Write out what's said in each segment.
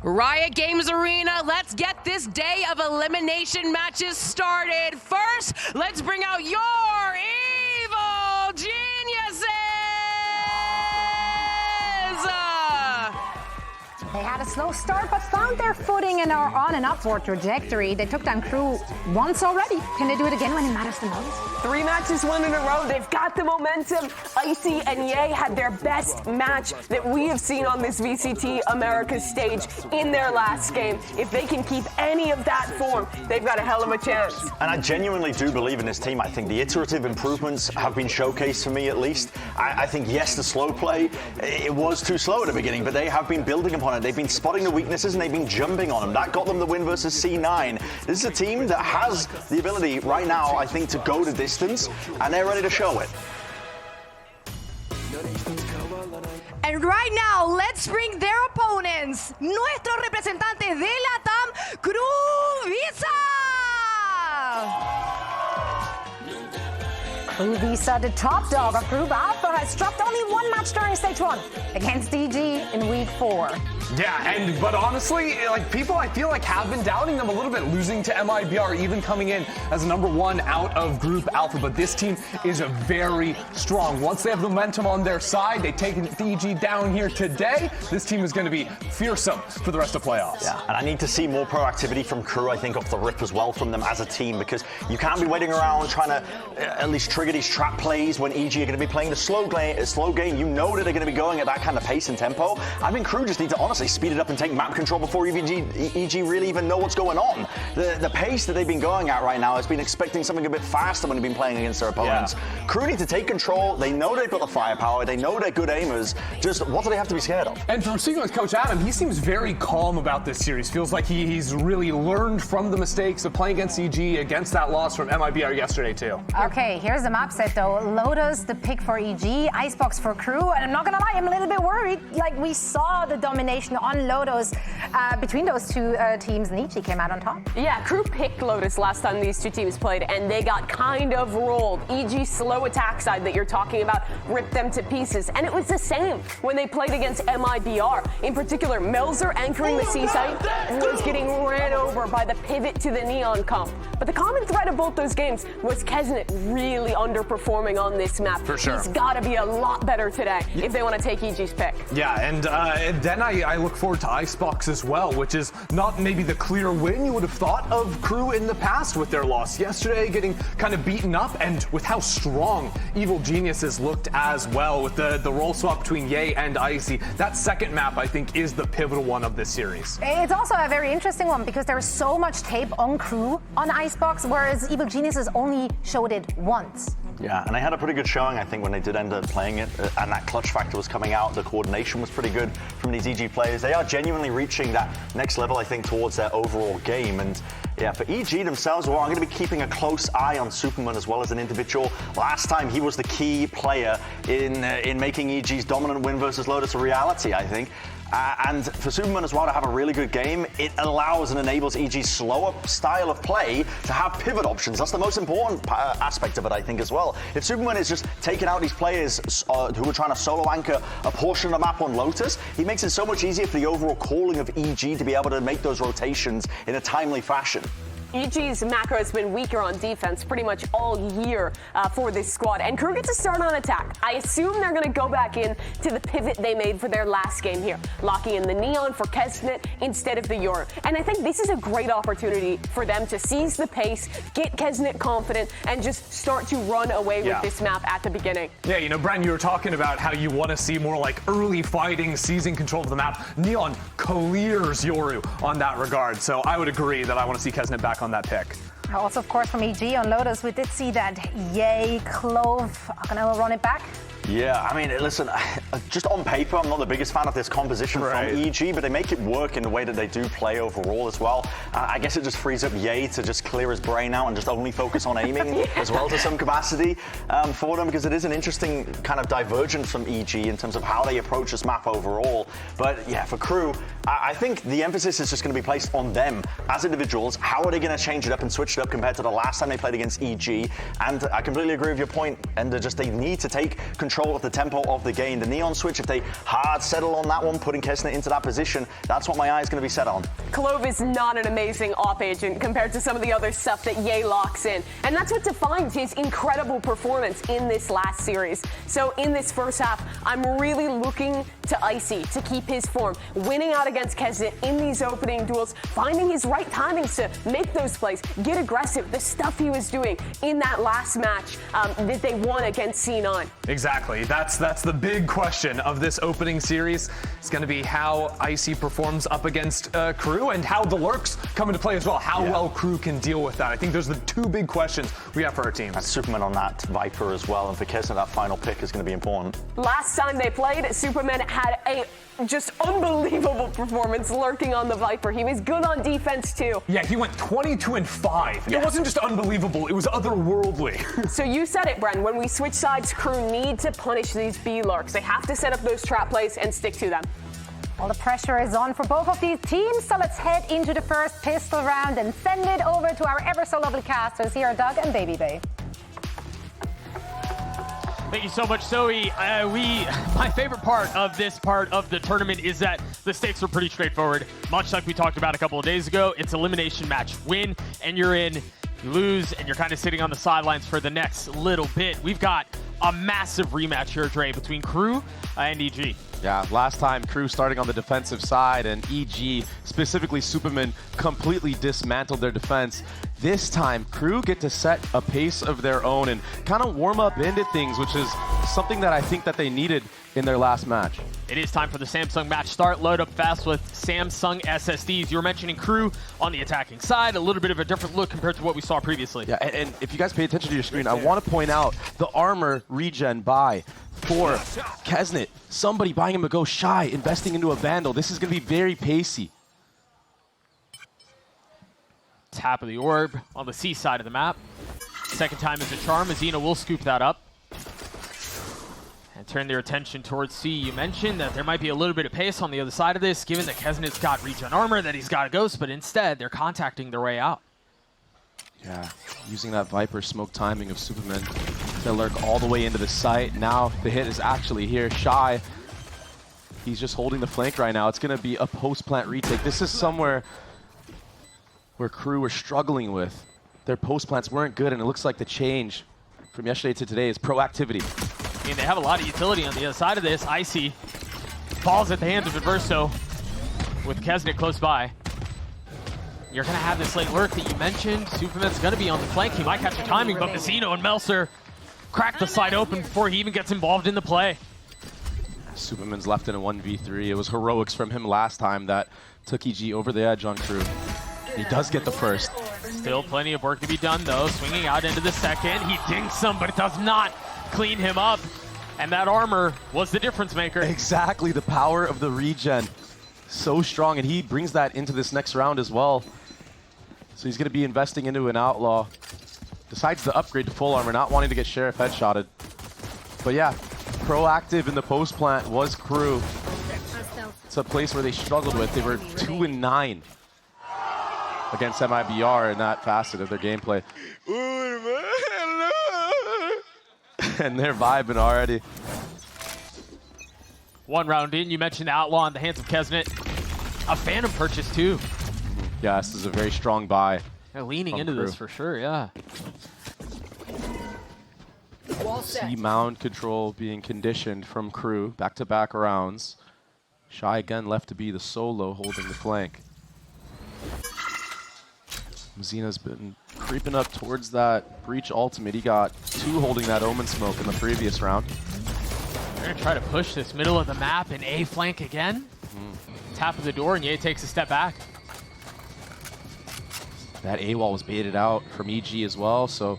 Riot Games Arena, let's get this day of elimination matches started. First, let's bring out your evil geniuses! They had a slow start, but found their footing and are on an upward trajectory. They took down KRU once already. Can they do it again when it matters the most? 3 matches won in a row. They've got the momentum. Icy and Ye had their best match that we have seen on this VCT Americas stage in their last game. If they can keep any of that form, they've got a hell of a chance. And I genuinely do believe in this team. I think the iterative improvements have been showcased for me, at least. I think, yes, the slow play, it was too slow at the beginning, but they have been building upon it. They've been spotting the weaknesses and they've been jumping on them. That got them the win versus C9. This is a team that has the ability right now, I think, to go the distance, and they're ready to show it. And right now, let's bring their opponents. Nuestro representante de LATAM, KRU Visa. KRU Visa, the top dog of Group Alpha, has dropped only 1 match during Stage 1 against DG in Week 4. Yeah, but honestly, like, people I feel like have been doubting them a little bit, losing to MIBR, even coming in as number 1 out of Group Alpha. But this team is very strong. Once they have the momentum on their side, they've taken DG down here today. This team is going to be fearsome for the rest of playoffs. Yeah, and I need to see more proactivity from KRU, I think, off the rip as well from them as a team, because you can't be waiting around trying to at least trigger these trap plays when EG are going to be playing the slow game. You know that they're going to be going at that kind of pace and tempo. I think KRU just need to honestly speed it up and take map control before EG really even know what's going on. The pace that they've been going at right now has been expecting something a bit faster when they've been playing against their opponents. Yeah. KRU need to take control. They know they've got the firepower. They know they're good aimers. Just what do they have to be scared of? And from speaking with Coach Adam, he seems very calm about this series. Feels like he's really learned from the mistakes of playing against EG, against that loss from MIBR yesterday too. Okay, here's the map set though. Lotus, the pick for EG, Icebox for KRU, and I'm not gonna lie, I'm a little bit worried. Like, we saw the domination on Lotus between those two teams, and EG came out on top. Yeah, KRU picked Lotus last time these two teams played, and they got kind of rolled. EG's slow attack side that you're talking about ripped them to pieces, and it was the same when they played against MIBR. In particular, Melzer anchoring the C site was getting ran over by the pivot to the Neon comp. But the common thread of both those games was Kesnet really underperforming on this map. For sure. He's got to be a lot better today if they want to take EG's pick. Yeah, and then I look forward to Icebox as well, which is not maybe the clear win you would have thought of KRU in the past with their loss yesterday, getting kind of beaten up, and with how strong Evil Geniuses looked as well with the role swap between Ye and Icy. That second map, I think, is the pivotal one of this series. It's also a very interesting one because there's so much tape on KRU on Icebox, whereas Evil Geniuses only showed it once. Yeah, and they had a pretty good showing, I think, when they did end up playing it, and that clutch factor was coming out. The coordination was pretty good from these EG players. They are genuinely reaching that next level, I think, towards their overall game. And yeah, for EG themselves, well, I'm going to be keeping a close eye on Superman as well as an individual. Last time, he was the key player in making EG's dominant win versus Lotus a reality, I think. And for Superman as well to have a really good game, it allows and enables EG's slower style of play to have pivot options. That's the most important aspect of it, I think, as well. If Superman is just taking out these players who are trying to solo anchor a portion of the map on Lotus, he makes it so much easier for the overall calling of EG to be able to make those rotations in a timely fashion. EG's macro has been weaker on defense pretty much all year for this squad, and KRU gets a start on attack. I assume they're going to go back in to the pivot they made for their last game here, locking in the Neon for Kesnet instead of the Yor. And I think this is a great opportunity for them to seize the pace, get Kesnet confident, and just start to run away with this map at the beginning. Yeah, you know, Bren, you were talking about how you want to see more like early fighting, seizing control of the map. Neon clears Yoru on that regard, so I would agree that I want to see Kesnet back on that pick. Also, of course, from EG on Lotus, we did see that Ye, Clove are gonna run it back. Yeah, I mean, listen, just on paper, I'm not the biggest fan of this composition from EG, but they make it work in the way that they do play overall as well. I guess it just frees up Ye to just clear his brain out and just only focus on aiming as well to some capacity for them, because it is an interesting kind of divergence from EG in terms of how they approach this map overall. But yeah, for KRU, I think the emphasis is just going to be placed on them as individuals. How are they going to change it up and switch it up compared to the last time they played against EG? And I completely agree with your point, and they need to take control of the tempo of the game. The Neon switch, if they hard settle on that one, putting Kesnet into that position, that's what my eye is going to be set on. Clove is not an amazing off agent compared to some of the other stuff that Ye locks in. And that's what defines his incredible performance in this last series. So in this first half, I'm really looking to Icy to keep his form, winning out against Kesnet in these opening duels, finding his right timings to make those plays, get aggressive, the stuff he was doing in that last match that they won against C9. Exactly. That's the big question of this opening series. It's going to be how Icy performs up against KRU and how the lurks come into play as well. How well KRU can deal with that. I think those are the two big questions we have for our team. And Superman on that Viper as well, and for Kesnet, that final pick is going to be important. Last time they played, Superman had a just unbelievable performance lurking on the Viper. He was good on defense too. Yeah, he went 22-5. Yeah. It wasn't just unbelievable, it was otherworldly. So you said it, Bren. When we switch sides, KRU need to punish these B lurks. They have to set up those trap plays and stick to them. Well, the pressure is on for both of these teams, so let's head into the first pistol round and send it over to our ever so lovely casters. Here are Doug and Baby Bay. Thank you so much, Zoe. My favorite part of this part of the tournament is that the stakes are pretty straightforward. Much like we talked about a couple of days ago, it's elimination match. Win, and you're in. You lose, and you're kind of sitting on the sidelines for the next little bit. We've got a massive rematch here, Dre, between KRU and EG. Yeah, last time KRU starting on the defensive side and EG, specifically Superman, completely dismantled their defense. This time, KRU get to set a pace of their own and kind of warm up into things, which is something that I think that they needed in their last match. It is time for the Samsung match start. Load up fast with Samsung SSDs. You were mentioning KRU on the attacking side, a little bit of a different look compared to what we saw previously. Yeah, and if you guys pay attention to your screen, I want to point out the armor regen buy for Kesnet. Somebody buying him a Go Shy, investing into a Vandal. This is going to be very pacey. Tap of the orb on the C side of the map. Second time is a charm. Azina will scoop that up and turn their attention towards C. You mentioned that there might be a little bit of pace on the other side of this, given that Kesnet's got regen armor, that he's got a Ghost, but instead they're contacting their way out. Yeah, using that Viper smoke timing of Superman to lurk all the way into the site. Now the hit is actually here. Shy, he's just holding the flank right now. It's going to be a post-plant retake. This is somewhere where KRU were struggling with. Their post-plants weren't good, and it looks like the change from yesterday to today is proactivity. I mean, they have a lot of utility on the other side of this. Icy falls at the hands of Adverso with Kesnet close by. You're going to have this late lurk that you mentioned. Superman's going to be on the flank. He might catch the timing, but Mazzino and Melser crack the side open before he even gets involved in the play. Superman's left in a 1v3. It was heroics from him last time that took EG over the edge on KRU. He does get the first. Still plenty of work to be done, though. Swinging out into the second. He dinks him, but it does not clean him up. And that armor was the difference maker. Exactly, the power of the regen. So strong, and he brings that into this next round as well. So he's going to be investing into an Outlaw. Decides to upgrade to full armor, not wanting to get Sheriff headshotted. But yeah, proactive in the post plant was KRU. It's a place where they struggled with. They were 2-9 against MIBR in that facet of their gameplay. And they're vibing already. One round in, you mentioned Outlaw in the hands of Kesnet. A Phantom purchase, too. Yeah, this is a very strong buy. They're leaning into KRU. this for sure, yeah. C-mound control being conditioned from KRU. Back-to-back rounds. Shy again left to be the solo holding the flank. Mazina's been creeping up towards that breach ultimate. He got 2 holding that Omen smoke in the previous round. They're going to try to push this middle of the map and A flank again. Tap of the door, and Ye takes a step back. That A-wall was baited out from EG as well, so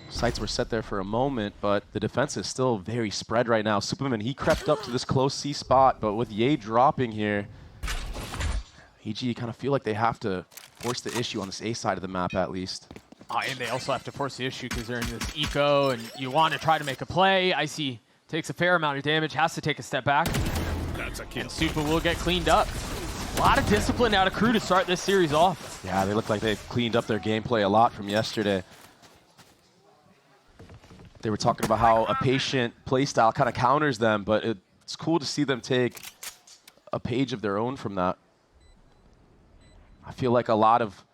sights were set there for a moment, but the defense is still very spread right now. Superman, he crept up to this close C spot, but with Ye dropping here, EG kind of feel like they have to force the issue on this A side of the map at least. And they also have to force the issue because they're in this eco, and you want to try to make a play. Icy takes a fair amount of damage, has to take a step back. That's a kill. And Super will get cleaned up. A lot of discipline out of KRU to start this series off. Yeah, they look like they've cleaned up their gameplay a lot from yesterday. They were talking about how a patient playstyle kind of counters them, but it's cool to see them take a page of their own from that. I feel like a lot of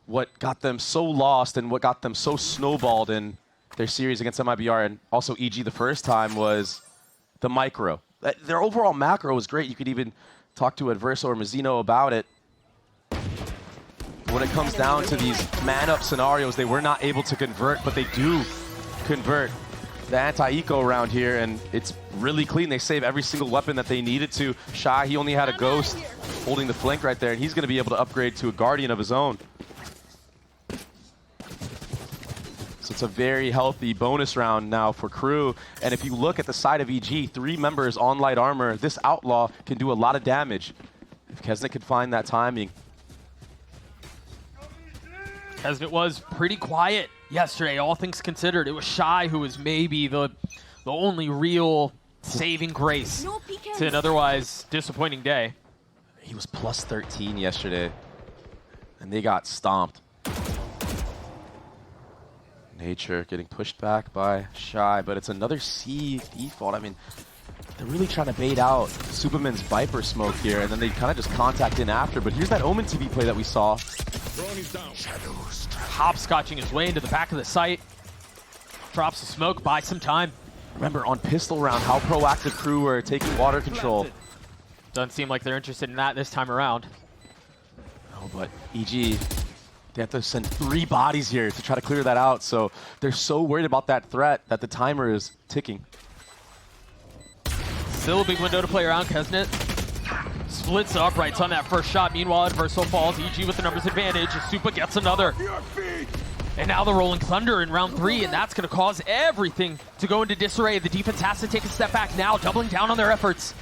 what got them so lost and what got them so snowballed in their series against MIBR and also EG the first time was the micro. Their overall macro was great. You could even talk to Adverso or Mazzino about it. When it comes down to these man-up scenarios, they were not able to convert, but they do convert the anti-eco round here, and it's really clean. They save every single weapon that they needed to. Shy, he only had a Ghost holding the flank right there, and he's going to be able to upgrade to a Guardian of his own. So it's a very healthy bonus round now for KRU. And if you look at the side of EG, 3 members on light armor, this Outlaw can do a lot of damage if Kesnet could find that timing. Kesnet was pretty quiet yesterday, all things considered. It was Shy who was maybe the only real saving grace to an otherwise disappointing day. He was plus 13 yesterday, and they got stomped. Nature getting pushed back by Shy, but it's another C default. I mean, they're really trying to bait out Superman's Viper smoke here, and then they kind of just contact in after. But here's that Omen TV play that we saw. Hopscotching his way into the back of the site. Drops the smoke, buys some time. Remember, on pistol round, how proactive KRU were taking water control. Doesn't seem like they're interested in that this time around. Oh, but EG, they have to send 3 bodies here to try to clear that out. So they're so worried about that threat that the timer is ticking. Still a big window to play around. Kesnet splits the uprights on that first shot. Meanwhile, Adverso falls. EG with the numbers advantage. Supa gets another. And now the Rolling Thunder in round 3, and that's going to cause everything to go into disarray. The defense has to take a step back now, doubling down on their efforts.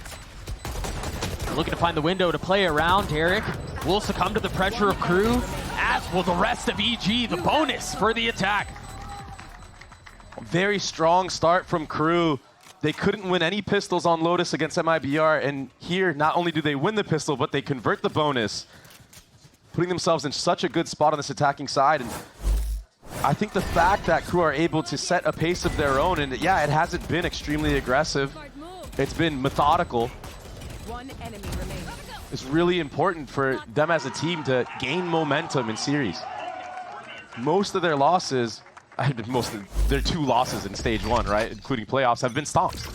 They're looking to find the window to play around. Derek will succumb to the pressure of KRU, as will the rest of EG, the bonus for the attack. Very strong start from KRU. They couldn't win any pistols on Lotus against MIBR, and here, not only do they win the pistol, but they convert the bonus, putting themselves in such a good spot on this attacking side. And I think the fact that KRU are able to set a pace of their own, and yeah, it hasn't been extremely aggressive, it's been methodical, it's really important for them as a team to gain momentum in series. Most of their losses, most of their 2 losses in stage 1, right, including playoffs, have been stomps.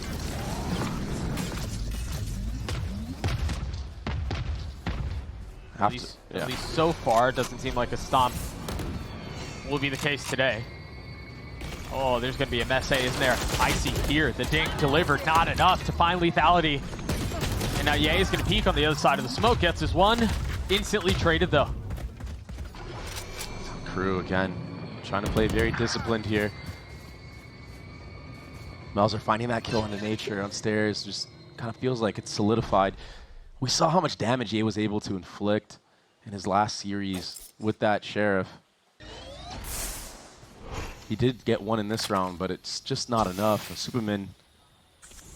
At least so far, it doesn't seem like a stomp will be the case today. Oh, there's going to be a mess, isn't there? Icy here. The dink delivered, not enough to find lethality. And now Ye is going to peek on the other side of the smoke. Gets his one. Instantly traded, though. KRU, again, trying to play very disciplined here. Melzer finding that kill into Nature upstairs. Just kind of feels like it's solidified. We saw how much damage Ye was able to inflict in his last series with that Sheriff. He did get one in this round, but it's just not enough. Superman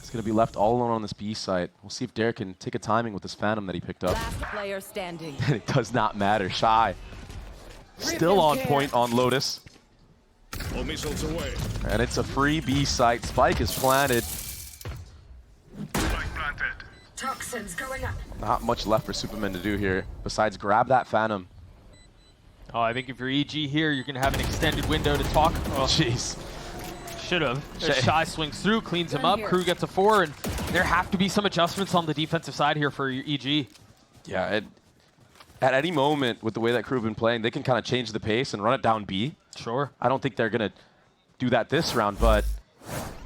is going to be left all alone on this B site. We'll see if Derek can take a timing with this Phantom that he picked up. Last player standing. It does not matter. Shy still on point on Lotus. All missiles away. And it's a free B site. Spike is planted. Spike planted. Toxins going up. Not much left for Superman to do here besides grab that Phantom. Oh, I think if you're EG here, you're going to have an extended window to talk. Oh, jeez. Should have. Shy swings through, cleans him up. KRU gets a 4, and there have to be some adjustments on the defensive side here for EG. Yeah, at any moment with the way that KRU have been playing, they can kind of change the pace and run it down B. Sure. I don't think they're going to do that this round, but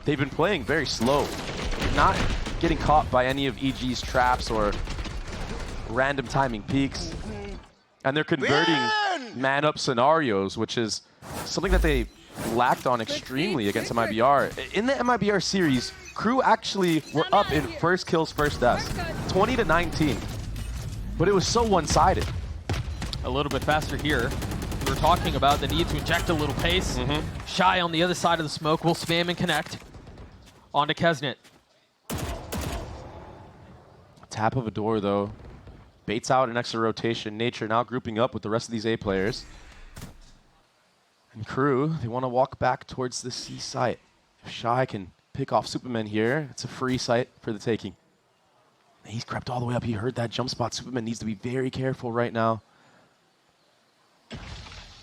they've been playing very slow. Not getting caught by any of EG's traps or random timing peaks. And they're converting man-up scenarios, which is something that they lacked on extremely against MIBR. In the MIBR series, KRU actually were up in first kills, first deaths, 20-19. But it was so one-sided. A little bit faster here. We were talking about the need to inject a little pace. Shy on the other side of the smoke will spam and connect. On to Kesnet. Tap of a door, though. Baits out an extra rotation. Nature now grouping up with the rest of these A players. And KRU, they want to walk back towards the C site. If Shy can pick off Superman here, it's a free site for the taking. He's crept all the way up. He heard that jump spot. Superman needs to be very careful right now.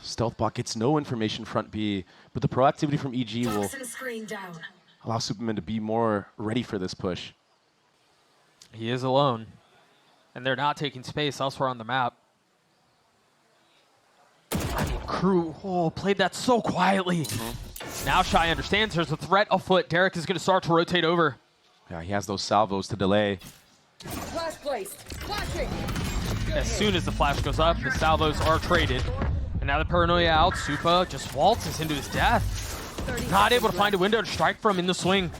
Stealthbot gets no information front B, but the proactivity from EG will allow Superman to be more ready for this push. He is alone, and they're not taking space elsewhere on the map. I mean, KRU played that so quietly. Now Shy understands there's a threat afoot. Derek is going to start to rotate over. Yeah, he has those salvos to delay. Flash placed. Flashing. As soon as the flash goes up, the salvos are traded. And now the paranoia out, Supa just waltzes into his death. Not able to find a window to strike from in the swing.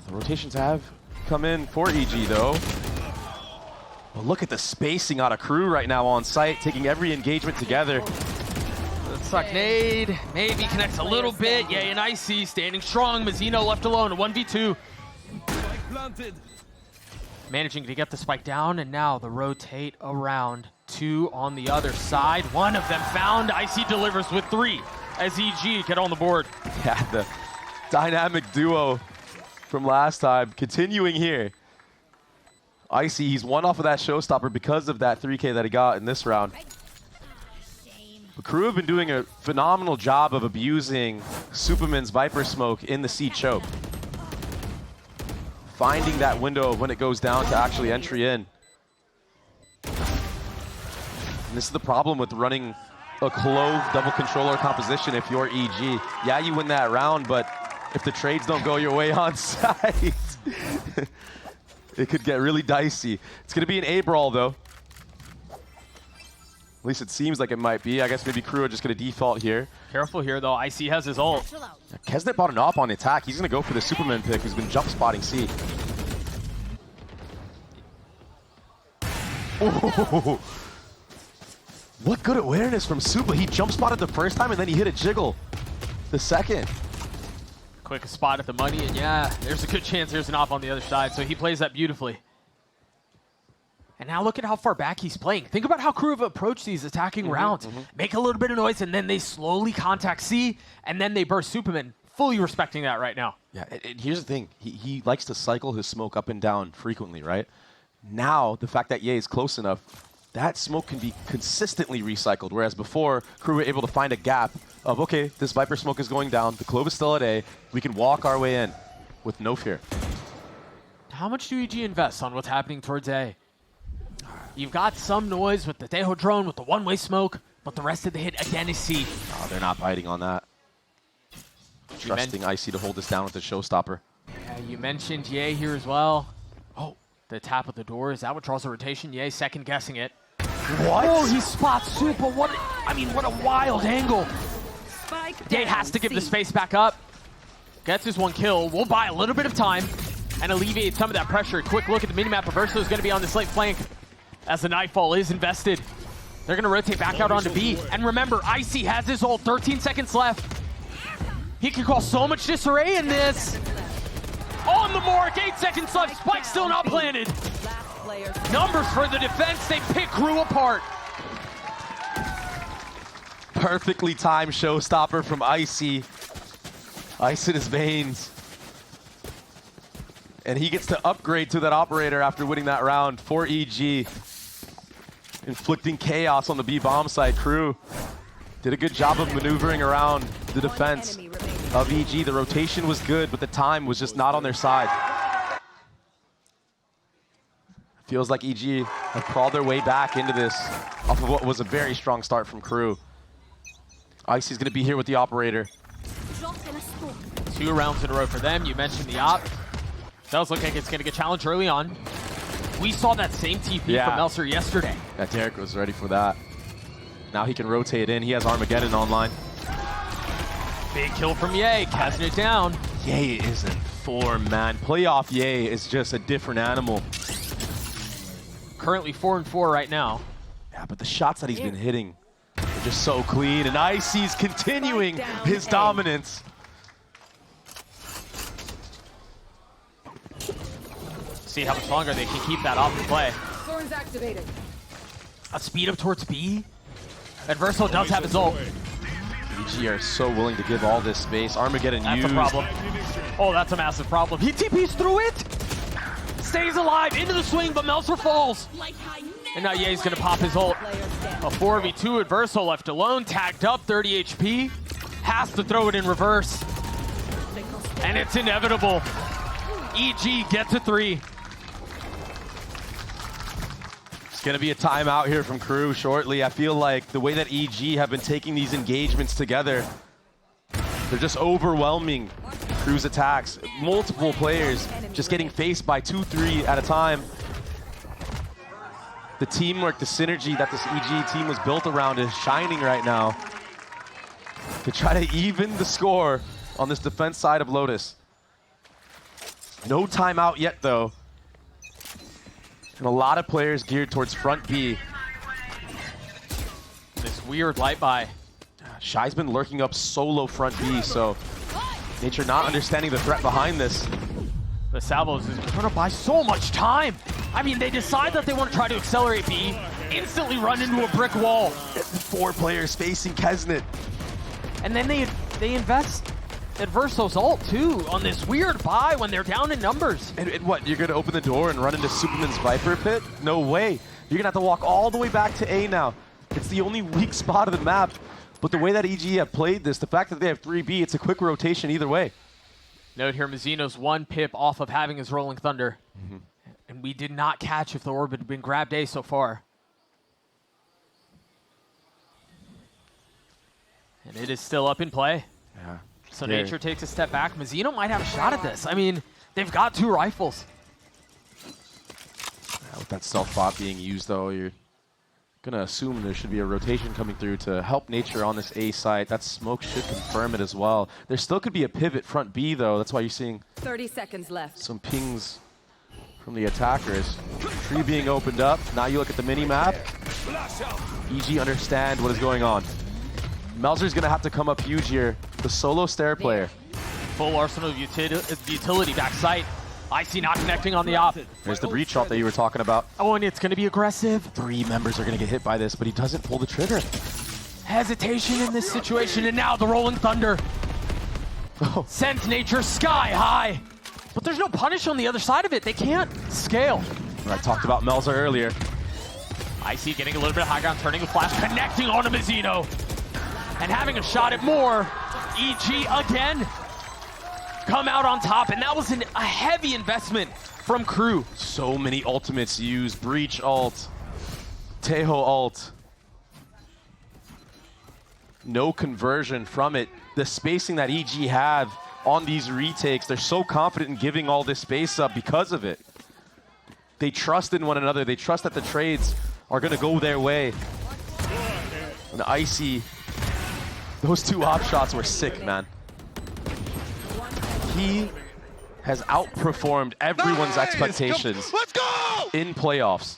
The rotations have come in for EG though. Well, look at the spacing out of KRU right now on site, taking every engagement together. Suck nade, maybe connects a little bit. Yeah, and Icy standing strong. Mazzino left alone, a 1v2. Managing to get the spike down, and now the rotate around. 2 on the other side. One of them found. Icy delivers with 3 as EG get on the board. Yeah, the dynamic duo from last time continuing here. Icy, he's one off of that showstopper because of that 3K that he got in this round. The KRU have been doing a phenomenal job of abusing Superman's Viper Smoke in the C choke. Finding that window when it goes down to actually entry in. And this is the problem with running a Clove double controller composition if you're EG. Yeah, you win that round, but if the trades don't go your way on site, it could get really dicey. It's going to be an A brawl, though. At least it seems like it might be. I guess maybe KRU are just going to default here. Careful here, though. Icy has his ult. Kesnet bought an op on the attack. He's going to go for the Superman pick, who's been jump spotting C. Oh. What good awareness from Supa. He jump spotted the first time, and then he hit a jiggle the second. Quick spot at the money, and yeah, there's a good chance there's an op on the other side, so he plays that beautifully. And now look at how far back he's playing. Think about how KRU have approached these attacking rounds. Make a little bit of noise, and then they slowly contact C, and then they burst Superman. Fully respecting that right now. Yeah, and here's the thing. He likes to cycle his smoke up and down frequently, right? Now, the fact that Ye is close enough, that smoke can be consistently recycled, whereas before, KRU were able to find a gap of, okay, this Viper smoke is going down, the Clove is still at A, we can walk our way in with no fear. How much do EG invest on what's happening towards A? You've got some noise with the Tejo drone, with the one-way smoke, but the rest of the hit again is C. Oh, they're not biting on that. Trusting Icy to hold this down with the showstopper. Yeah, you mentioned Ye here as well. Oh, the tap of the door, is that what draws the rotation? Ye second guessing it. What? Oh, he spots Supa. What a wild angle. Ye has to give the space back up. Gets his 1 kill. We'll buy a little bit of time and alleviate some of that pressure. Quick look at the minimap. Reverso is going to be on the slate flank as the Nightfall is invested. They're going to rotate back out onto B. And remember, Icy has his ult. 13 seconds left. He can cause so much disarray in this. On the mark, 8 seconds left. Spike still not planted. Numbers for the defense. They pick KRU apart. Perfectly timed showstopper from Icy. Ice in his veins. And he gets to upgrade to that operator after winning that round for EG. Inflicting chaos on the B bomb side. KRU did a good job of maneuvering around the defense of EG. The rotation was good, but the time was just not on their side. Feels like EG have crawled their way back into this off of what was a very strong start from KRU. Icy's going to be here with the operator. 2 rounds in a row for them. You mentioned the op. Does look like it's going to get challenged early on. We saw that same TP from Melser yesterday. Yeah, Derek was ready for that. Now he can rotate in. He has Armageddon online. Big kill from Ye, casting it down. Ye is in form, man. Playoff Ye is just a different animal. Currently 4-4 right now. Yeah, but the shots that he's been hitting are just so clean. And Icy's continuing his dominance. See how much longer they can keep that off the play. Thorns activated. A speed up towards B. Adverso does have his ult. EG are so willing to give all this space. Armageddon That's used. a problem. Oh, that's a massive problem. He TPs through it. Stays alive into the swing, but Melzer falls. And now Ye's gonna pop his ult. A 4v2, Adverso left alone, tagged up, 30 HP. Has to throw it in reverse. And it's inevitable. EG gets a 3. It's going to be a timeout here from KRU shortly. I feel like the way that EG have been taking these engagements together, they're just overwhelming KRU's attacks. Multiple players just getting faced by 2-3 at a time. The teamwork, the synergy that this EG team was built around is shining right now to try to even the score on this defense side of Lotus. No timeout yet, though. And a lot of players geared towards front B. This weird light buy. Shy's been lurking up solo front B, so Nature not understanding the threat behind this. The Salvos is going to buy so much time. I mean, they decide that they want to try to accelerate B, instantly run into a brick wall. 4 players facing Kesnet. And then they invest Adverso's ult too on this weird buy when they're down in numbers. And what, you're going to open the door and run into Superman's Viper Pit? No way. You're going to have to walk all the way back to A now. It's the only weak spot of the map. But the way that EG have played this, the fact that they have 3B, it's a quick rotation either way. Note here, Mazzino's 1 pip off of having his Rolling Thunder. And we did not catch if the orb had been grabbed A so far. And it is still up in play. Yeah. So Nature takes a step back. Mazzino might have a shot at this. I mean, they've got 2 rifles. Yeah, with that self-bot being used, though, you're going to assume there should be a rotation coming through to help Nature on this A site. That smoke should confirm it as well. There still could be a pivot front B, though. That's why you're seeing 30 seconds left. some pings from the attackers. Tree being opened up. Now you look at the mini-map. EG understand what is going on. Melzer's going to have to come up huge here. The solo stair player. Full arsenal of utility back sight. Icy not connecting on the op. There's the breach shot that you were talking about. Oh, and it's going to be aggressive. 3 members are going to get hit by this, but he doesn't pull the trigger. Hesitation in this situation, and now the Rolling Thunder sends Nature sky high. But there's no punish on the other side of it. They can't scale. I talked about Melzer earlier. Icy getting a little bit high ground, turning the flash, connecting onto Mazzino. And having a shot at more. EG again come out on top, and that was a heavy investment from KRU. So many ultimates used. Breach ult. Teho ult. No conversion from it. The spacing that EG have on these retakes, they're so confident in giving all this space up because of it. They trust in one another. They trust that the trades are going to go their way. And Icy, those 2 op shots were sick, man. He has outperformed everyone's expectations in playoffs.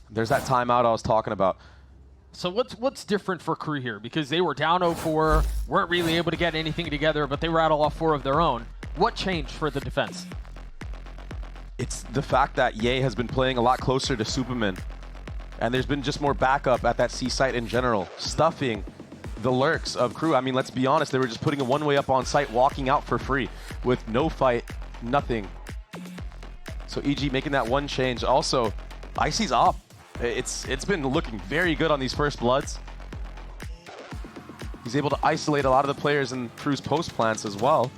There's that timeout I was talking about. So what's different for KRU here? Because they were down 0-4, weren't really able to get anything together, but they rattle off 4 of their own. What changed for the defense? It's the fact that Ye has been playing a lot closer to Superman. And there's been just more backup at that C site in general. Stuffing the lurks of KRU. I mean, let's be honest, they were just putting a one-way up on site, walking out for free with no fight, nothing. So EG making that one change. Also, Icy's up. It's been looking very good on these first bloods. He's able to isolate a lot of the players in KRU's post plants as well.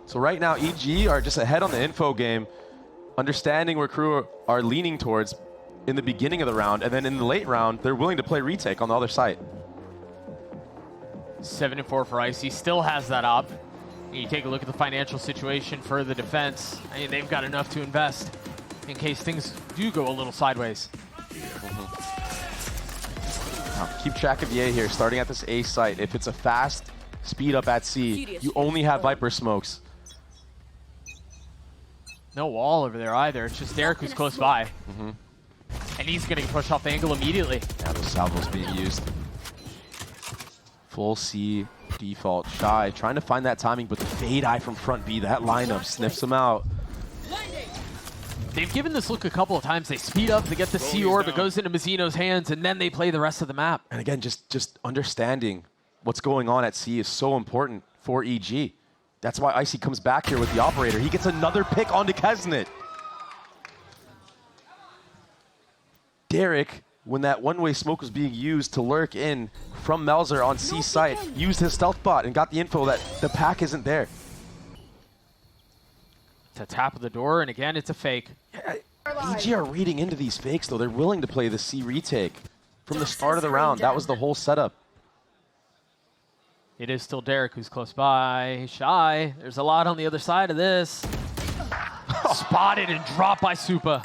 So right now, EG are just ahead on the info game, understanding where KRU are leaning towards in the beginning of the round, and then in the late round, they're willing to play retake on the other side. 7-4 for Icy, still has that op. And you take a look at the financial situation for the defense. I mean, they've got enough to invest in case things do go a little sideways. Now, keep track of Ye here, starting at this A site. If it's a fast speed up at C, you only have Viper smokes. No wall over there either. It's just Derek who's close by. And he's getting pushed off the angle immediately. Yeah, those salvos being used. Full C default. Shy trying to find that timing, but the fade eye from front B, that lineup sniffs him out. They've given this look a couple of times. They speed up, they get the C orb, it goes into Mazzino's hands, and then they play the rest of the map. And again, just understanding what's going on at C is so important for EG. That's why Icy comes back here with the operator. He gets another pick onto Kesnet. Derek, when that one-way smoke was being used to lurk in from Melzer on C site, used his stealth bot and got the info that the pack isn't there. To tap of the door, and again, it's a fake. EG are reading into these fakes, though. They're willing to play the C retake. From the start of the round, that was the whole setup. It is still Derek who's close by. Shy, there's a lot on the other side of this. Spotted and dropped by Supa.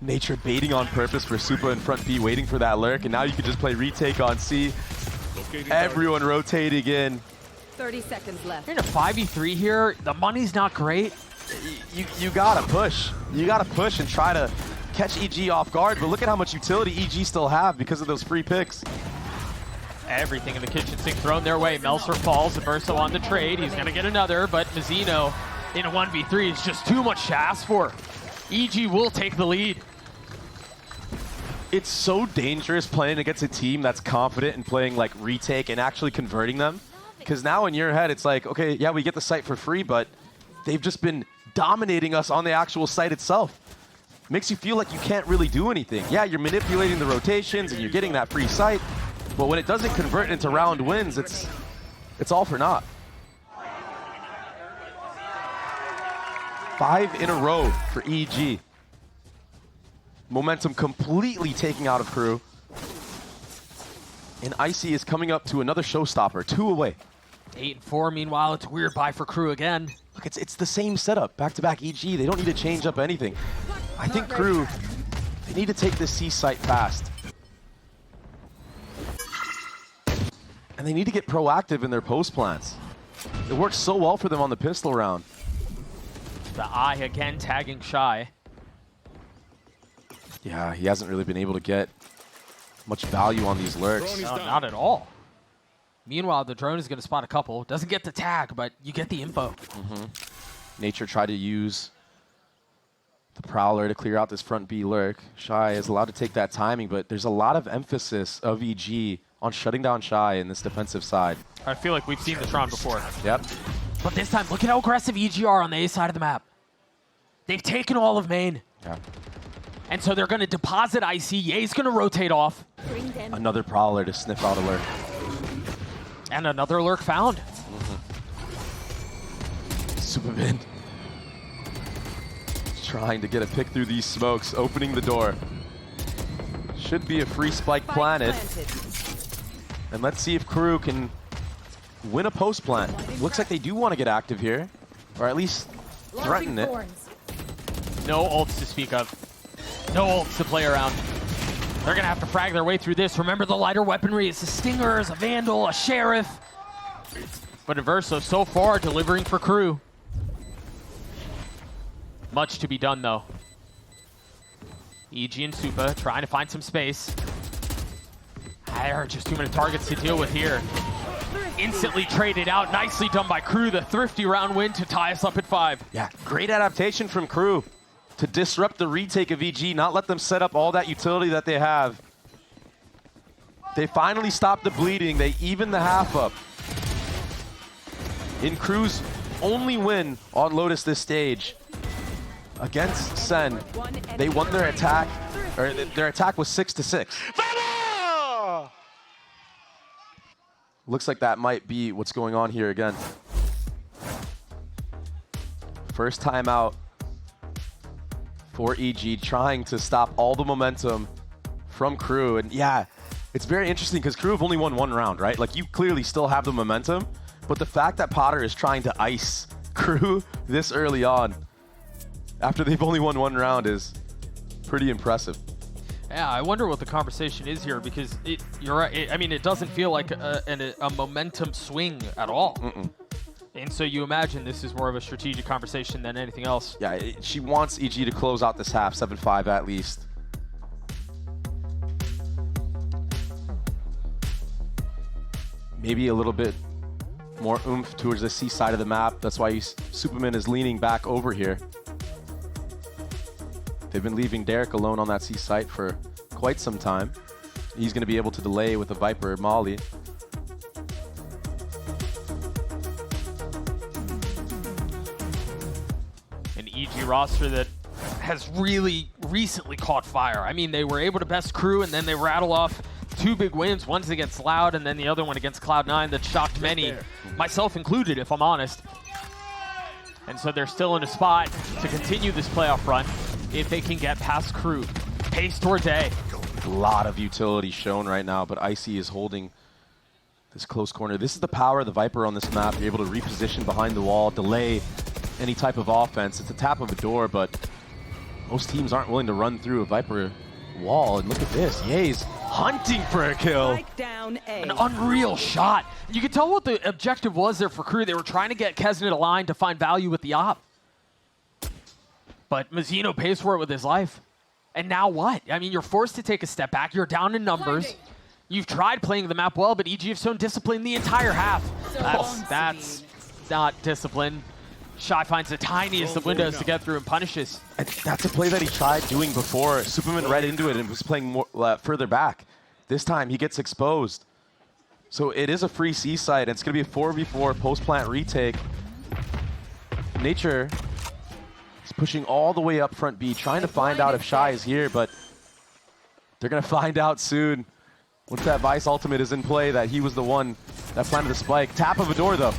Nature baiting on purpose for Supa in front B, waiting for that lurk, and now you can just play retake on C. Everyone rotating in. 30 seconds left. You're in a 5v3 here. The money's not great. You gotta push. You gotta push and try to catch EG off guard, but look at how much utility EG still have because of those free picks. Everything in the kitchen sink thrown their way. Melzer falls, Verso on the trade. He's gonna get another, but Mazzino in a 1v3 is just too much to ask for. EG will take the lead. It's so dangerous playing against a team that's confident in playing like retake and actually converting them. Because now in your head, it's like, okay, yeah, we get the site for free, but they've just been dominating us on the actual site itself. Makes you feel like you can't really do anything. Yeah, you're manipulating the rotations and you're getting that free site, but when it doesn't convert into round wins, it's all for naught. 5 in a row for EG. Momentum completely taking out of KRU. And Icy is coming up to another showstopper, 2 away. 8-4, meanwhile, it's a weird buy for KRU again. Look, it's the same setup, back-to-back EG. They don't need to change up anything. I think KRU, they need to take this C site fast. And they need to get proactive in their post plans. It worked so well for them on the pistol round. The eye again tagging Shy. Yeah, he hasn't really been able to get much value on these lurks. No, not at all. Meanwhile, the drone is going to spot a couple. Doesn't get the tag, but you get the info. Nature tried to use the Prowler to clear out this front B lurk. Shy is allowed to take that timing, but there's a lot of emphasis of EG on shutting down Shy in this defensive side. I feel like we've seen this round before. Yep. But this time, look at how aggressive EG are on the A side of the map. They've taken all of main. Yeah. And so they're going to deposit Icy. Ye's going to rotate off. Another Prowler to sniff out a lurk. And another lurk found. Superman trying to get a pick through these smokes, opening the door. Should be a free spike planted. And let's see if KRU can win a post plant. Looks like they do want to get active here, or at least threaten it. No ults to speak of. No ults to play around. They're going to have to frag their way through this. Remember the lighter weaponry. It's a Stinger, a Vandal, a Sheriff. But Verso so far delivering for KRU. Much to be done, though. EG and Supa trying to find some space. There are just too many targets to deal with here. Instantly traded out. Nicely done by KRU. The thrifty round win to tie us up at 5. Yeah, great adaptation from KRU to disrupt the retake of EG, not let them set up all that utility that they have. They finally stopped the bleeding. They even the half up. In KRU's only win on Lotus this stage against Sen, they won their attack, or their attack was 6-6. Looks like that might be what's going on here again. First time out for EG, trying to stop all the momentum from KRU. And yeah, it's very interesting because KRU have only won 1 round, right? Like, you clearly still have the momentum, but the fact that Potter is trying to ice KRU this early on, after they've only won 1 round, is pretty impressive. Yeah, I wonder what the conversation is here, because you're right. I mean, it doesn't feel like a momentum swing at all. And so you imagine this is more of a strategic conversation than anything else. Yeah, she wants EG to close out this half, 7-5 at least. Maybe a little bit more oomph towards the C side of the map. That's why Superman is leaning back over here. They've been leaving Derek alone on that C site for quite some time. He's going to be able to delay with the Viper Molly. An EG roster that has really recently caught fire. I mean, they were able to best KRU, and then they rattle off 2 big wins. One's against Loud, and then the other one against Cloud9 that shocked many, myself included, if I'm honest. And so they're still in a spot to continue this playoff run if they can get past KRU. Pace towards A. A lot of utility shown right now, but Icy is holding this close corner. This is the power of the Viper on this map. You're able to reposition behind the wall, delay any type of offense. It's a tap of a door, but most teams aren't willing to run through a Viper wall. And look at this. Ye's hunting for a kill. Down A. An unreal shot. You can tell what the objective was there for KRU. They were trying to get Kesnet aligned to find value with the op. But Mazzino pays for it with his life. And now what? I mean, you're forced to take a step back. You're down in numbers. You've tried playing the map well, but EG have shown discipline the entire half. That's not discipline. Shy finds the tiniest of windows to get through and punishes. And that's a play that he tried doing before. Superman read into it and was playing more further back. This time he gets exposed. So it is a free C site, and it's going to be a 4v4 post-plant retake. Nature is pushing all the way up front B, trying to find out if Shy is here, but they're going to find out soon. Once that Vice ultimate is in play, that he was the one that planted the spike. Tap of a door, though.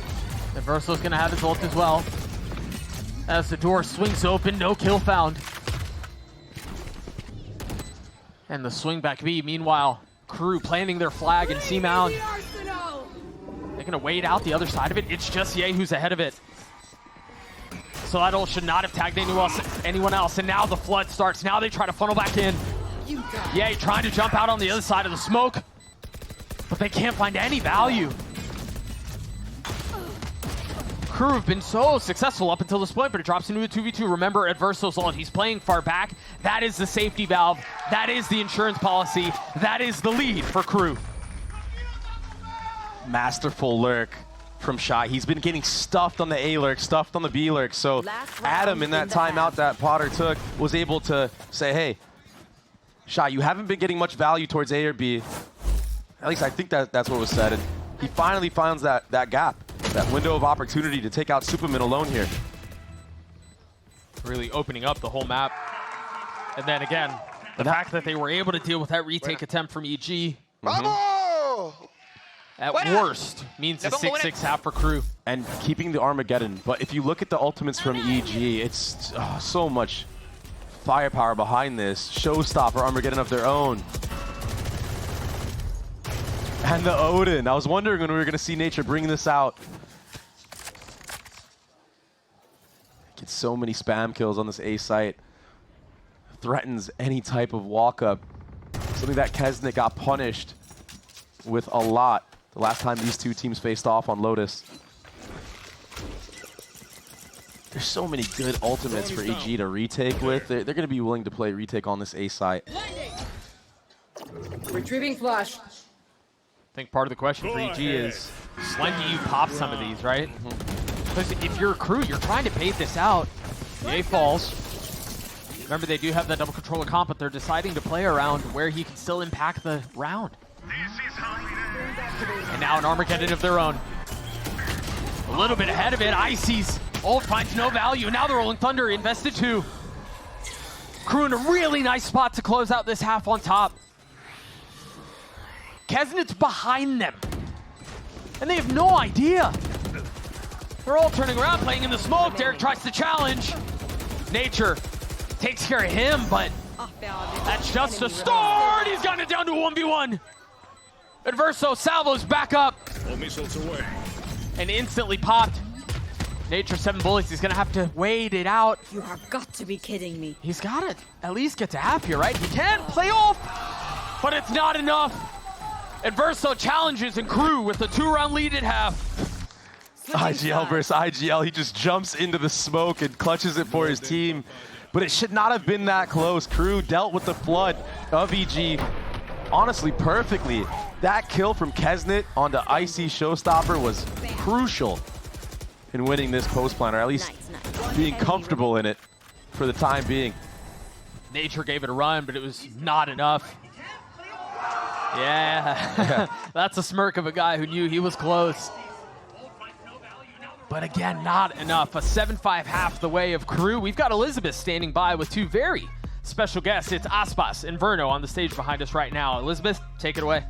And Verso's going to have his ult as well. As the door swings open, no kill found. And the swing back B, meanwhile, KRU planting their flag in C-Mound. They're going to wait out the other side of it. It's just Ye who's ahead of it. So that ult should not have tagged anyone else. And now the flood starts. Now they try to funnel back in. Ye trying to jump out on the other side of the smoke. But they can't find any value. KRU have been so successful up until this point, but it drops into a 2v2. Remember, at Verso's ult, he's playing far back. That is the safety valve. That is the insurance policy. That is the lead for KRU. Masterful lurk from Shy. He's been getting stuffed on the A lurk, stuffed on the B lurk. So Adam, in that timeout that Potter took, was able to say, hey, Shy, you haven't been getting much value towards A or B. At least I think that's what was said. And he finally finds that gap. That window of opportunity to take out Superman alone here. Really opening up the whole map. And then again, the fact that they were able to deal with that retake attempt from EG. At worst, means a 6-6 half for KRU. And keeping the Armageddon. But if you look at the ultimates from EG, it's so much firepower behind this. Showstopper Armageddon of their own. And the Odin. I was wondering when we were going to see Nature bring this out. Gets so many spam kills on this A site. Threatens any type of walk-up. Something that Kesnet got punished with a lot the last time these two teams faced off on Lotus. There's so many good ultimates for EG to retake with. They're going to be willing to play retake on this A site. Retrieving flash. I think part of the question for EG is, when do you pop some of these, right? Because if you're KRU, you're trying to bait this out. Ye falls. Remember, they do have that double controller comp, but they're deciding to play around where he can still impact the round. And now an Armageddon of their own. A little bit ahead of it. Icy's ult finds no value. Now they're rolling Thunder, invested 2. KRU in a really nice spot to close out this half on top. Kesnet's behind them. And they have no idea. They're all turning around, playing in the smoke. Derek tries to challenge. Nature takes care of him, but that's just a start. He's gotten it down to 1v1. Adverso salvos back up. All missiles away. And instantly popped. Nature 7 bullets. He's going to have to wait it out. You have got to be kidding me. He's got to at least get to half here, right? He can play off, but it's not enough. Adverso challenges and KRU with a 2-round lead at half. IGL versus IGL. He just jumps into the smoke and clutches it for his team. But it should not have been that close. KRU dealt with the flood of EG honestly perfectly. That kill from Kesnet onto Icy Showstopper was crucial in winning this post plan, or at least being comfortable in it for the time being. Nature gave it a run, but it was not enough. Yeah, that's a smirk of a guy who knew he was close. But again, not enough. A 7-5 half the way of KRU. We've got Elizabeth standing by with two very special guests. It's Aspas and Verno on the stage behind us right now. Elizabeth, take it away.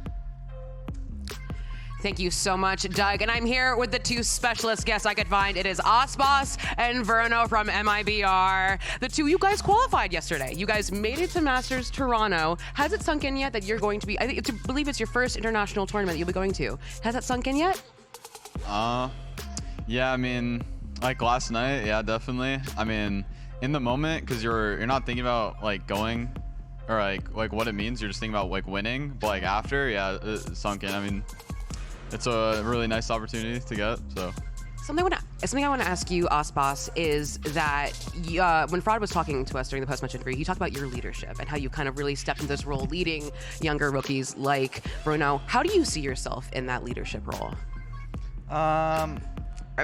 Thank you so much, Doug. And I'm here with the two specialist guests I could find. It is Aspas and Verno from MIBR. The two, you guys qualified yesterday. You guys made it to Masters Toronto. Has it sunk in yet that you're going to be, I believe it's your first international tournament you'll be going to. Has that sunk in yet? Yeah, I mean, like last night, yeah, definitely. I mean, in the moment, because you're not thinking about like going or like what it means. You're just thinking about like winning. But like after, yeah, it sunk in. I mean, it's a really nice opportunity to get. So Something I want to ask you, Aspas, is that when Fraud was talking to us during the post-match interview, he talked about your leadership and how you kind of really stepped into this role leading younger rookies like Bruno. How do you see yourself in that leadership role? I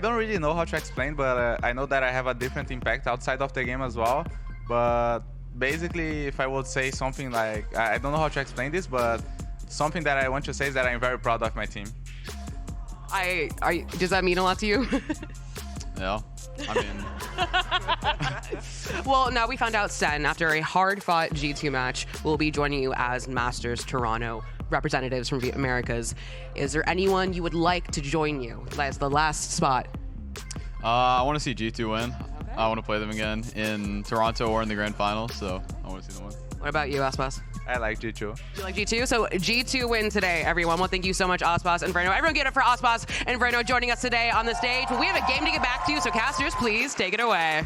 don't really know how to explain, but I know that I have a different impact outside of the game as well. But basically, if I would say something like, I don't know how to explain this, but something that I want to say is that I'm very proud of my team. Does that mean a lot to you? yeah, I mean. Well, now we found out Sen, after a hard-fought G2 match, will be joining you as Masters Toronto representatives from VCT Americas. Is there anyone you would like to join you as the last spot? I want to see G2 win. Okay. I want to play them again in Toronto or in the Grand Final, so I want to see them win. What about you, Aspas? I like G2. You like G2? So G2 win today, everyone. Well, thank you so much, Aspas and Verno. Everyone get it for Aspas and Verno joining us today on the stage. We have a game to get back to, so casters, please take it away.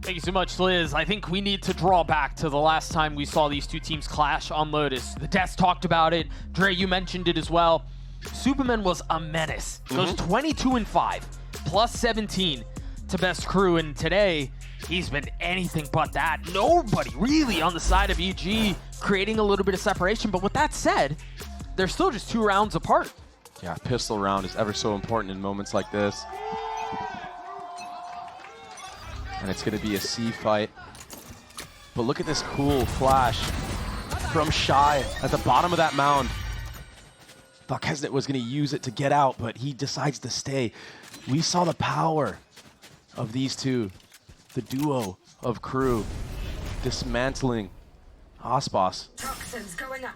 Thank you so much, Liz. I think we need to draw back to the last time we saw these two teams clash on Lotus. The desk talked about it. Dre, you mentioned it as well. Superman was a menace. Goes 22-5, plus 17 to best KRU, and today he's been anything but that. Nobody really on the side of EG creating a little bit of separation, but with that said, they're still just 2 rounds apart. Yeah, pistol round is ever so important in moments like this. And it's going to be a C fight. But look at this cool flash from Shy at the bottom of that mound. Thought Kesnet was going to use it to get out, but he decides to stay. We saw the power of these two, the duo of KRU, dismantling Aspas. Toxins going up.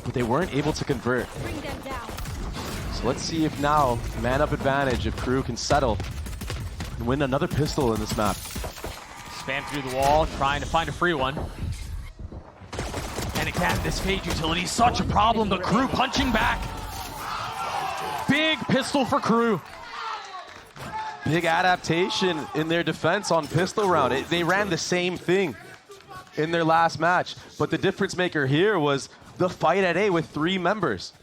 But they weren't able to convert. Bring them down. So let's see if now, man-up advantage, if KRU can settle and win another pistol in this map. Spam through the wall, trying to find a free one. And again, this Fade utility is such a problem, but KRU punching back. Big pistol for KRU. Big adaptation in their defense on pistol round. They ran the same thing in their last match, but the difference maker here was the fight at A with 3 members.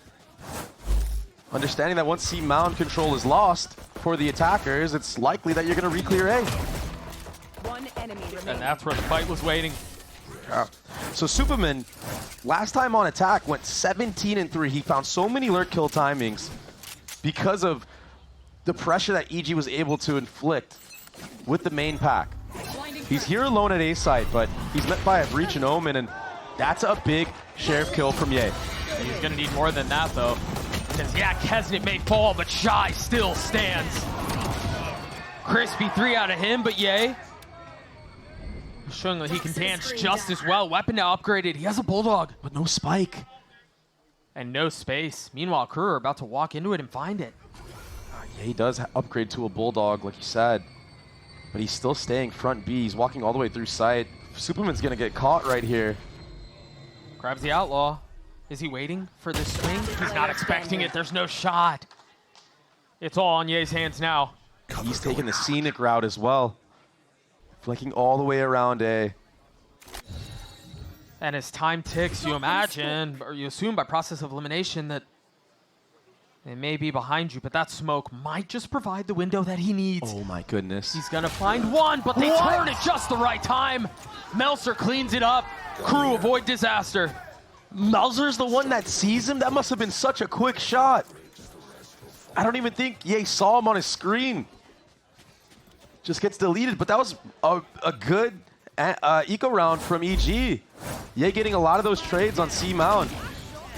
Understanding that once C mound control is lost for the attackers, it's likely that you're going to re-clear A. One enemy remaining. And that's where the fight was waiting. Yeah. So Superman, last time on attack, went 17-3. He found so many lurk kill timings because of the pressure that EG was able to inflict with the main pack. He's here alone at A site, but he's met by a Breach and Omen, and that's a big sheriff kill from Ye. He's gonna need more than that though. Because yeah, Kesnet may fall, but Shy still stands. Crispy 3 out of him, but Ye showing that he can dance just as well. Weapon now upgraded. He has a Bulldog. But no spike. And no space. Meanwhile, KRU are about to walk into it and find it. Yeah, he does upgrade to a Bulldog, like you said. But he's still staying front B. He's walking all the way through site. Superman's going to get caught right here. Grabs the Outlaw. Is he waiting for the swing? He's not expecting it. There's no shot. It's all on Ye's hands now. He's taking the scenic route as well. Flanking all the way around A. And as time ticks, you imagine, or you assume by process of elimination that they may be behind you, but that smoke might just provide the window that he needs. Oh my goodness. He's gonna find one, but they turn at just the right time. Melser cleans it up. KRU avoid disaster. Melzer's the one that sees him? That must have been such a quick shot. I don't even think Ye saw him on his screen. Just gets deleted, but that was a good eco round from EG. Ye getting a lot of those trades on C Mound.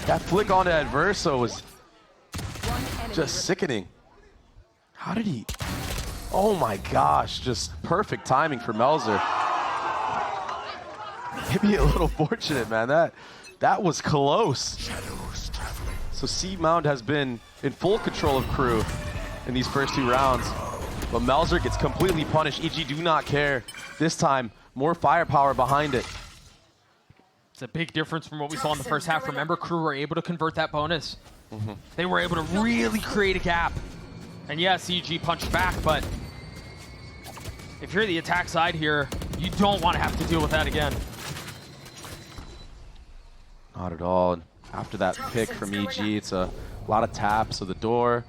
That flick onto Adverso was just sickening. How did he? Oh my gosh, just perfect timing for Melzer. Maybe a little fortunate, man. That was close. So C Mound has been in full control of KRU in these first 2 rounds. But Melzer gets completely punished. EG do not care. This time, more firepower behind it. It's a big difference from what we saw in the first half. Remember, KRU were able to convert that bonus. They were able to really create a gap. And yes, EG punched back, but if you're the attack side here, you don't want to have to deal with that again. Not at all. And after that pick from EG, it's a lot of taps of the door.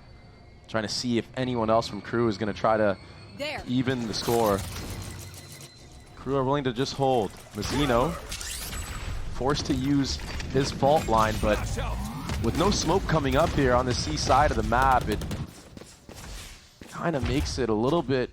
Trying to see if anyone else from KRU is going to try to even the score. KRU are willing to just hold. Mazzino forced to use his fault line, but with no smoke coming up here on the C side of the map, it kind of makes it a little bit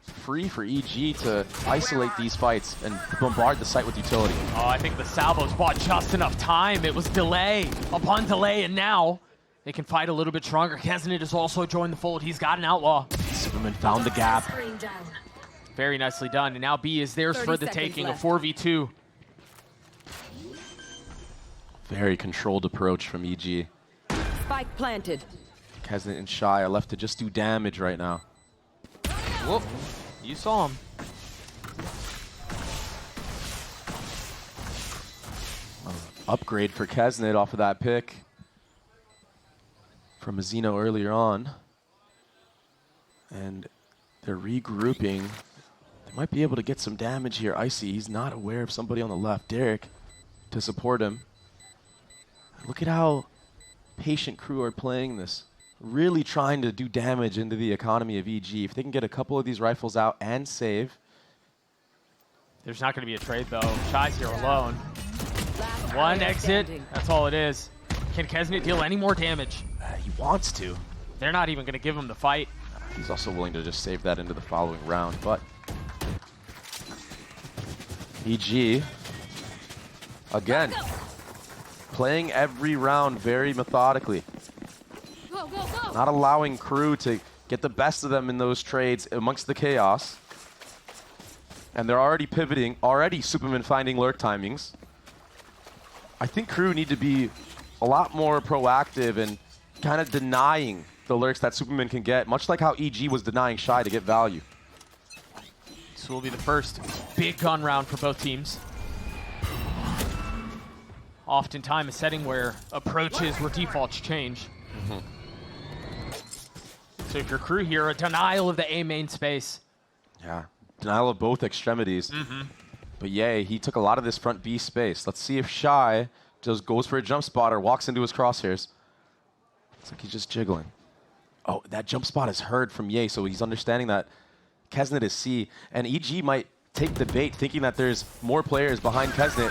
free for EG to isolate these fights and bombard the site with utility. Oh, I think the salvos bought just enough time. It was delay upon delay, and now they can fight a little bit stronger. Keznit has also joined the fold. He's got an outlaw. Superman found the gap. Very nicely done. And now B is theirs for the taking, left. A 4v2. Very controlled approach from EG. Spike planted. Keznit and Shy are left to just do damage right now. Whoop. You saw him. Upgrade for Keznit off of that pick from Mazzino earlier on. And they're regrouping. They might be able to get some damage here. Icy, he's not aware of somebody on the left. Derek to support him. Look at how patient KRU are playing this. Really trying to do damage into the economy of EG. If they can get a couple of these rifles out and save. There's not going to be a trade, though. Shy's here alone. One exit. That's all it is. Can Keznit deal any more damage? He wants to. They're not even going to give him the fight. He's also willing to just save that into the following round, but EG, again, playing every round very methodically. Not allowing KRU to get the best of them in those trades amongst the chaos. And they're already pivoting, already Superman finding lurk timings. I think KRU need to be a lot more proactive and kind of denying the lurks that Superman can get, much like how EG was denying Shy to get value. This will be the first big gun round for both teams. Oftentimes a setting where approaches where defaults change. So if you're KRU here, a denial of the A main space. Yeah, denial of both extremities. But yay, he took a lot of this front B space. Let's see if Shy just goes for a jump spot or walks into his crosshairs. It's like he's just jiggling. Oh, that jump spot is heard from Ye, so he's understanding that Keznit is C. And EG might take the bait, thinking that there's more players behind Keznit.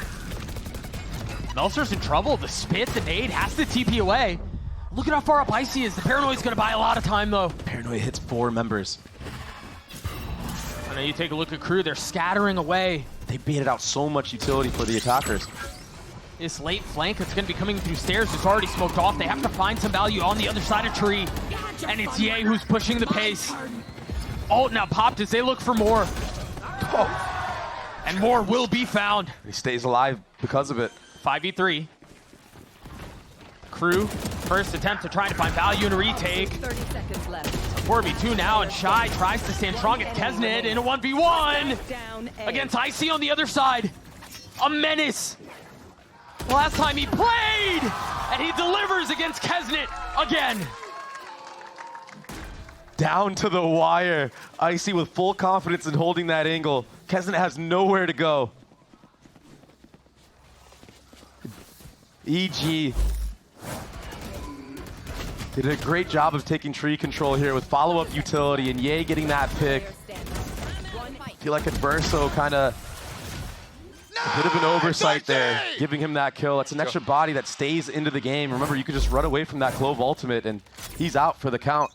Melzer's in trouble. The spit, the nade, has to TP away. Look at how far up Icy is. The Paranoid's going to buy a lot of time, though. Paranoid hits 4 members. And then you take a look at KRU. They're scattering away. They baited out so much utility for the attackers. This late flank that's going to be coming through stairs is already smoked off. They have to find some value on the other side of tree. And it's Ye who's pushing the pace. Ult now popped as they look for more. And more will be found. He stays alive because of it. 5v3. KRU, first attempt to try to find value in a retake. 30 seconds left. 4v2 now, and Shy tries to stand strong at Keznit in a 1v1 against Icy on the other side. A menace. Last time he played, and he delivers against Keznit again. Down to the wire. Icy with full confidence in holding that angle. Keznit has nowhere to go. EG did a great job of taking tree control here with follow-up utility, and Ye getting that pick. I feel like Adverso kind of a bit of an oversight there, giving him that kill. It's an extra body that stays into the game. Remember, you could just run away from that Clove ultimate, and he's out for the count.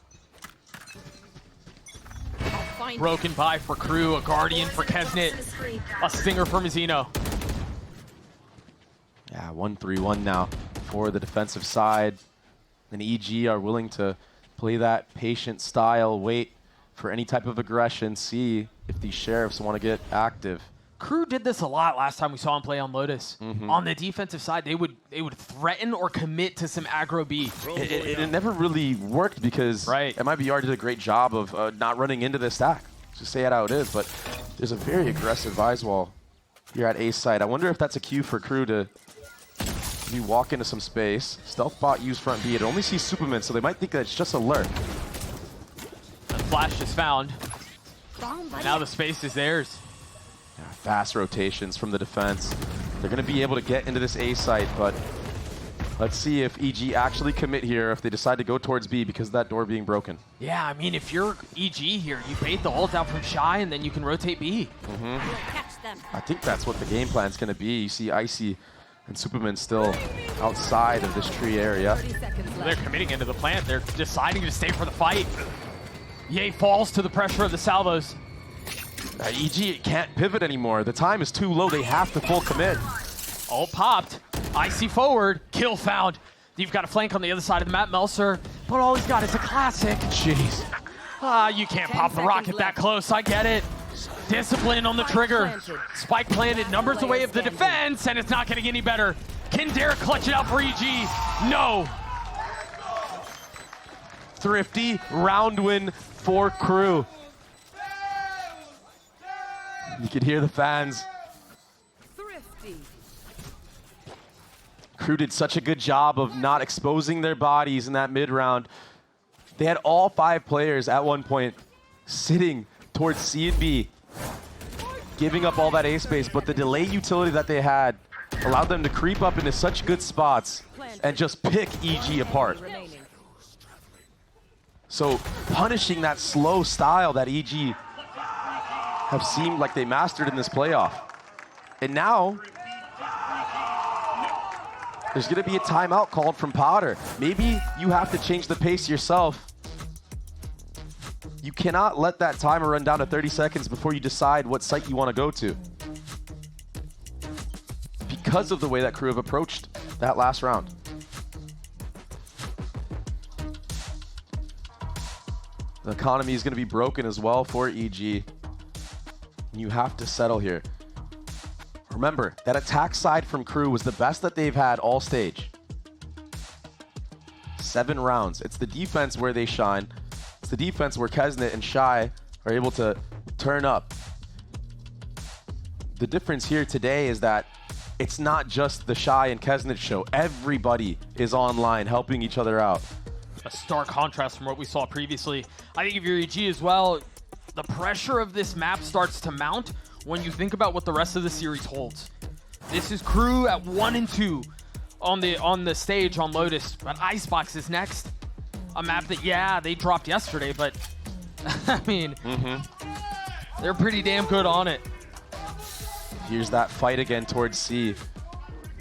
broken by for KRU, a Guardian for Kesnet, a Stinger for Mizzino. Yeah, 1-3-1 now for the defensive side. And EG are willing to play that patient style, wait for any type of aggression, see if these Sheriffs want to get active. KRU did this a lot last time we saw him play on Lotus. On the defensive side, they would threaten or commit to some aggro B. It never really worked because MIBR did a great job of not running into this stack. Just say it how it is, but there's a very aggressive Vise wall here at A side. I wonder if that's a cue for KRU to maybe walk into some space. Stealth bot use front B. It only sees Superman, so they might think that it's just a lurk. The flash is found. Now the space is theirs. Fast rotations from the defense. They're going to be able to get into this A site, but let's see if EG actually commit here, if they decide to go towards B because of that door being broken. Yeah, I mean, if you're EG here, you bait the ult out from Shy, and then you can rotate B. I think that's what the game plan's going to be. You see Icy and Superman still outside of this tree area. They're committing into the plant. They're deciding to stay for the fight. Ye falls to the pressure of the salvos. EG can't pivot anymore. The time is too low. They have to full commit. Ult popped. Icy forward. Kill found. You've got a flank on the other side of the map, Melser. But all he's got is a classic. Jeez. You can't pop a rocket that close. I get it. Discipline on the trigger. Spike planted. Numbers away of the defense, and it's not getting any better. Can Derek clutch it out for EG? No. Thrifty round win for KRU. You can hear the fans. KRU did such a good job of not exposing their bodies in that mid round. They had all 5 players at one point sitting towards C and B, giving up all that A space, but the delay utility that they had allowed them to creep up into such good spots and just pick EG apart. So punishing that slow style that EG have seemed like they mastered in this playoff. And now, there's gonna be a timeout called from Potter. Maybe you have to change the pace yourself. You cannot let that timer run down to 30 seconds before you decide what site you wanna go to. Because of the way that KRU have approached that last round. The economy is gonna be broken as well for EG. You have to settle here. Remember, that attack side from KRU was the best that they've had all stage. 7 rounds. It's the defense where they shine. It's the defense where Kesnet and Shy are able to turn up. The difference here today is that it's not just the Shy and Kesnet show. Everybody is online helping each other out. A stark contrast from what we saw previously. I think if you're EG as well, the pressure of this map starts to mount when you think about what the rest of the series holds. This is KRU at 1-2 on the stage on Lotus, but Icebox is next. A map that, yeah, they dropped yesterday, but I mean, they're pretty damn good on it. Here's that fight again towards C.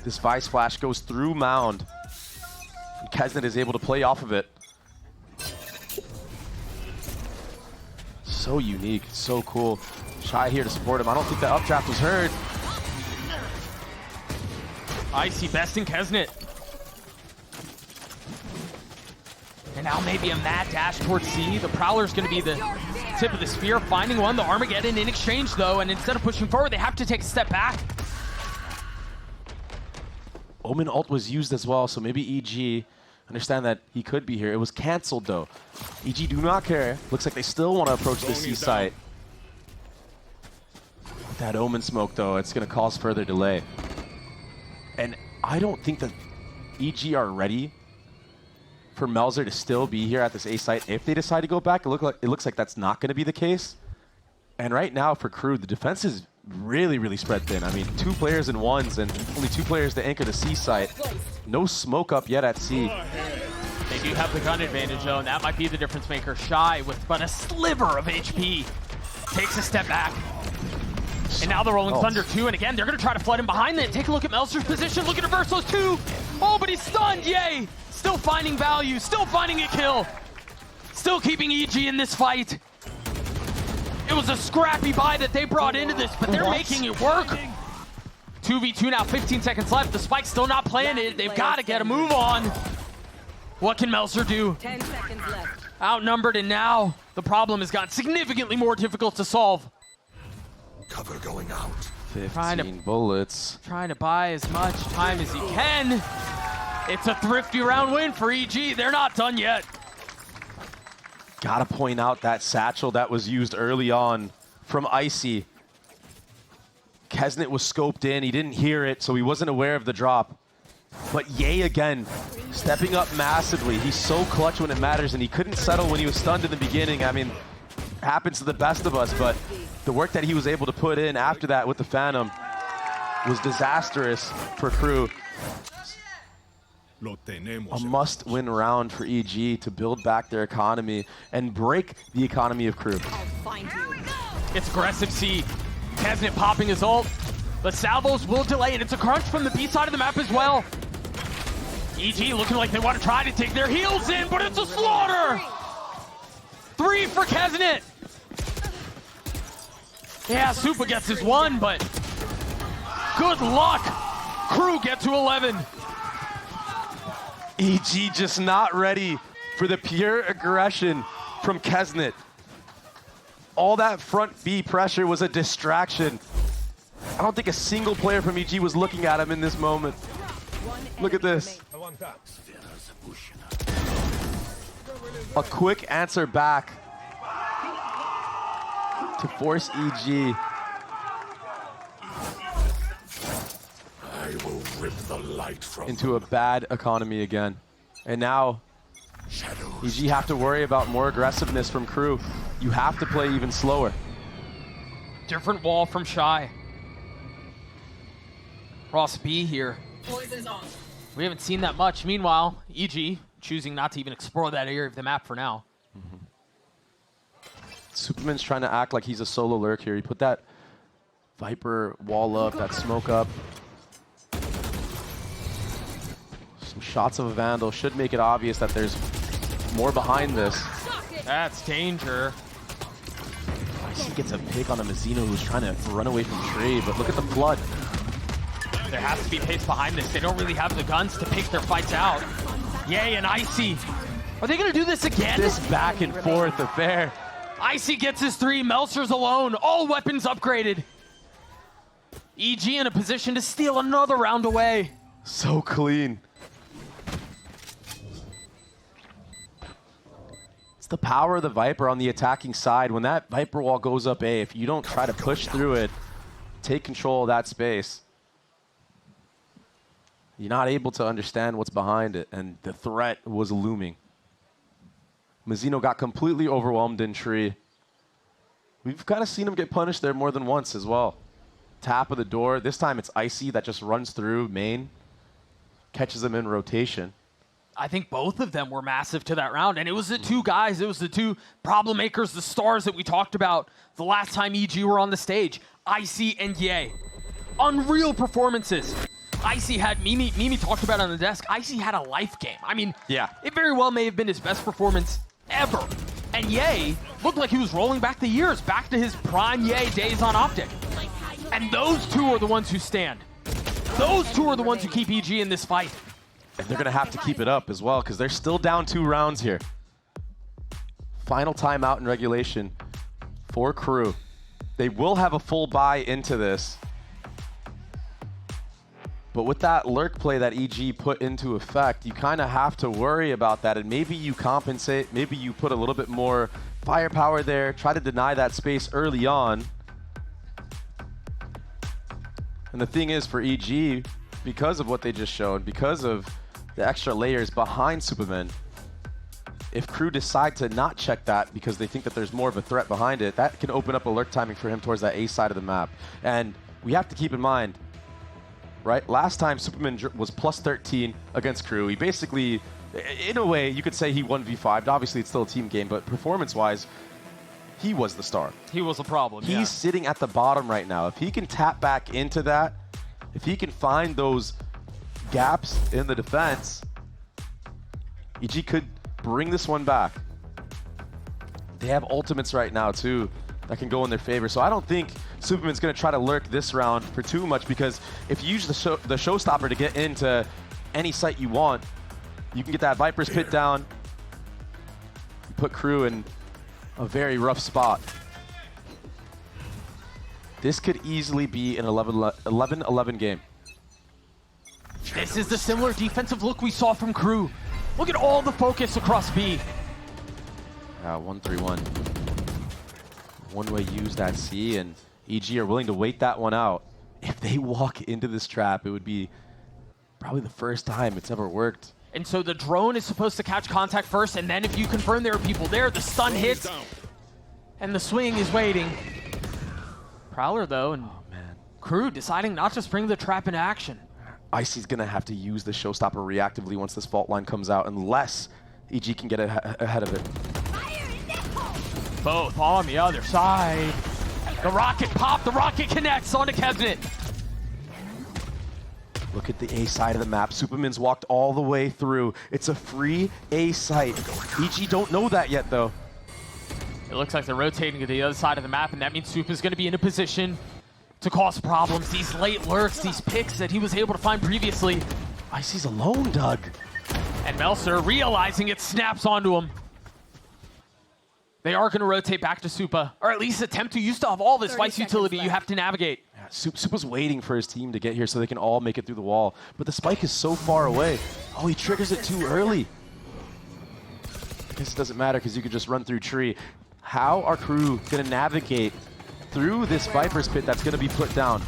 This Vice Flash goes through Mound. And Kesnet is able to play off of it. So unique, so cool. Shy here to support him. I don't think that updraft was heard. Icy besting Kesnet. And now maybe a mad dash towards C. The Prowler's going to be the tip of the spear, finding one. The Armageddon in exchange, though, and instead of pushing forward, they have to take a step back. Omen ult was used as well, so maybe EG understand that he could be here. It was canceled, though. EG do not care. Looks like they still want to approach the C site. With that Omen smoke, though, it's going to cause further delay. And I don't think that EG are ready for Melzer to still be here at this A site. If they decide to go back, it looks like that's not going to be the case. And right now for KRU, the defense is really, really spread thin. I mean, 2 players in ones and only 2 players to anchor the C site. No smoke up yet at C. They do have the gun advantage, though, and that might be the difference maker. Shy with but a sliver of HP takes a step back. And now they're rolling Thunder 2, and again, they're going to try to flood him behind that. Take a look at Melzer's position. Look at Reversos 2. Oh, but he's stunned. Yay. Still finding value. Still finding a kill. Still keeping EG in this fight. It was a scrappy buy that they brought into this, but they're making it work. 2v2 now, 15 seconds left. The spike's still not planted. They've got to get a move on. What can Melzer do? 10 seconds left. Outnumbered, and now the problem has gotten significantly more difficult to solve. Cover going out. 15 bullets. Trying to buy as much time as he can. It's a thrifty round win for EG. They're not done yet. Gotta point out that satchel that was used early on from Icy. Kesnet was scoped in. He didn't hear it, so he wasn't aware of the drop. But Ye again, stepping up massively. He's so clutch when it matters, and he couldn't settle when he was stunned in the beginning. I mean, happens to the best of us, but the work that he was able to put in after that with the Phantom was disastrous for KRU. A must-win round for EG to build back their economy and break the economy of KRU. It's aggressive C. Kesnet popping his ult. The salvos will delay, and it's a crunch from the B side of the map as well. EG looking like they want to try to take their heels in, but it's a slaughter! 3 for Kesnet. Yeah, Supa gets his 1, but good luck. KRU get to 11. EG just not ready for the pure aggression from Kesnet. All that front B pressure was a distraction. I don't think a single player from EG was looking at him in this moment. Look at this. A quick answer back to force EG. I will rip the light from into a bad economy again. And now EG have to worry about more aggressiveness from KRU. You have to play even slower. Different wall from Shy. Ross B here. We haven't seen that much. Meanwhile, EG choosing not to even explore that area of the map for now. Superman's trying to act like he's a solo lurk here. He put that Viper wall up, that smoke up. Some shots of a Vandal should make it obvious that there's more behind this. That's danger. He gets a pick on a Mazino who's trying to run away from tree, but look at the flood. There has to be pace behind this. They don't really have the guns to pick their fights out. Yay, and Icy. Are they going to do this again? This back and forth affair. Icy gets his 3, Melzer's alone, all weapons upgraded. EG in a position to steal another round away. So clean. It's the power of the Viper on the attacking side. When that Viper wall goes up A, if you don't try to push through it, take control of that space, you're not able to understand what's behind it, and the threat was looming. Mazino got completely overwhelmed in tree. We've kind of seen him get punished there more than once as well. Tap of the door. This time it's Icy that just runs through main, catches him in rotation. I think both of them were massive to that round, and it was the 2 guys, it was the 2 problem makers, the stars that we talked about the last time EG were on the stage. Icy and Ye. Unreal performances. Icy had, Mimi talked about it on the desk, Icy had a life game. I mean, yeah, it very well may have been his best performance ever. And Ye looked like he was rolling back the years, back to his prime Ye days on Optic. And those 2 are the ones who stand. Those 2 are the ones who keep EG in this fight. And they're going to have to keep it up as well, because they're still down 2 rounds here. Final timeout in regulation for KRU. They will have a full buy into this. But with that lurk play that EG put into effect, you kind of have to worry about that. And maybe you compensate, maybe you put a little bit more firepower there, try to deny that space early on. And the thing is for EG, because of what they just showed, because of the extra layers behind Superman, if KRU decide to not check that because they think that there's more of a threat behind it, that can open up a lurk timing for him towards that A side of the map. And we have to keep in mind, right? Last time Superman was plus 13 against KRU. He basically, in a way, you could say he 1v5'd. Obviously, it's still a team game, but performance-wise, he was the star. He was a problem, He's sitting at the bottom right now. If he can tap back into that, if he can find those gaps in the defense, EG could bring this one back. They have ultimates right now, too. that can go in their favor. So I don't think Superman's going to try to lurk this round for too much, because if you use the showstopper to get into any site you want, you can get that Viper's Pit down, put KRU in a very rough spot. This could easily be an 11-11 game. This is the similar defensive look we saw from KRU. Look at all the focus across B. 1-3-1. One-way use that C, and EG are willing to wait that one out. If they walk into this trap, it would be probably the first time it's ever worked. And so the drone is supposed to catch contact first, and then if you confirm there are people there, the stun hits, and the swing is waiting. Prowler, though, and KRU deciding not to spring the trap into action. Icy's going to have to use the showstopper reactively once this fault line comes out, unless EG can get ahead of it. Both on the other side. The rocket pop, the rocket connects onto Kevnet. Look at the A side of the map. Superman's walked all the way through. It's a free A site. EG don't know that yet, though. It looks like they're rotating to the other side of the map, and that means Super's going to be in a position to cause problems. These late lurks, these picks that he was able to find previously. Icy's alone, Doug. And Melser, realizing it, snaps onto him. They are going to rotate back to Supa, or at least attempt to. You still have all this Vice utility you have to navigate. Yeah, Supa's waiting for his team to get here so they can all make it through the wall. But the spike is so far away. Oh, he triggers it too early. I guess it doesn't matter because you could just run through tree. How are KRU going to navigate through this Viper's Pit that's going to be put down?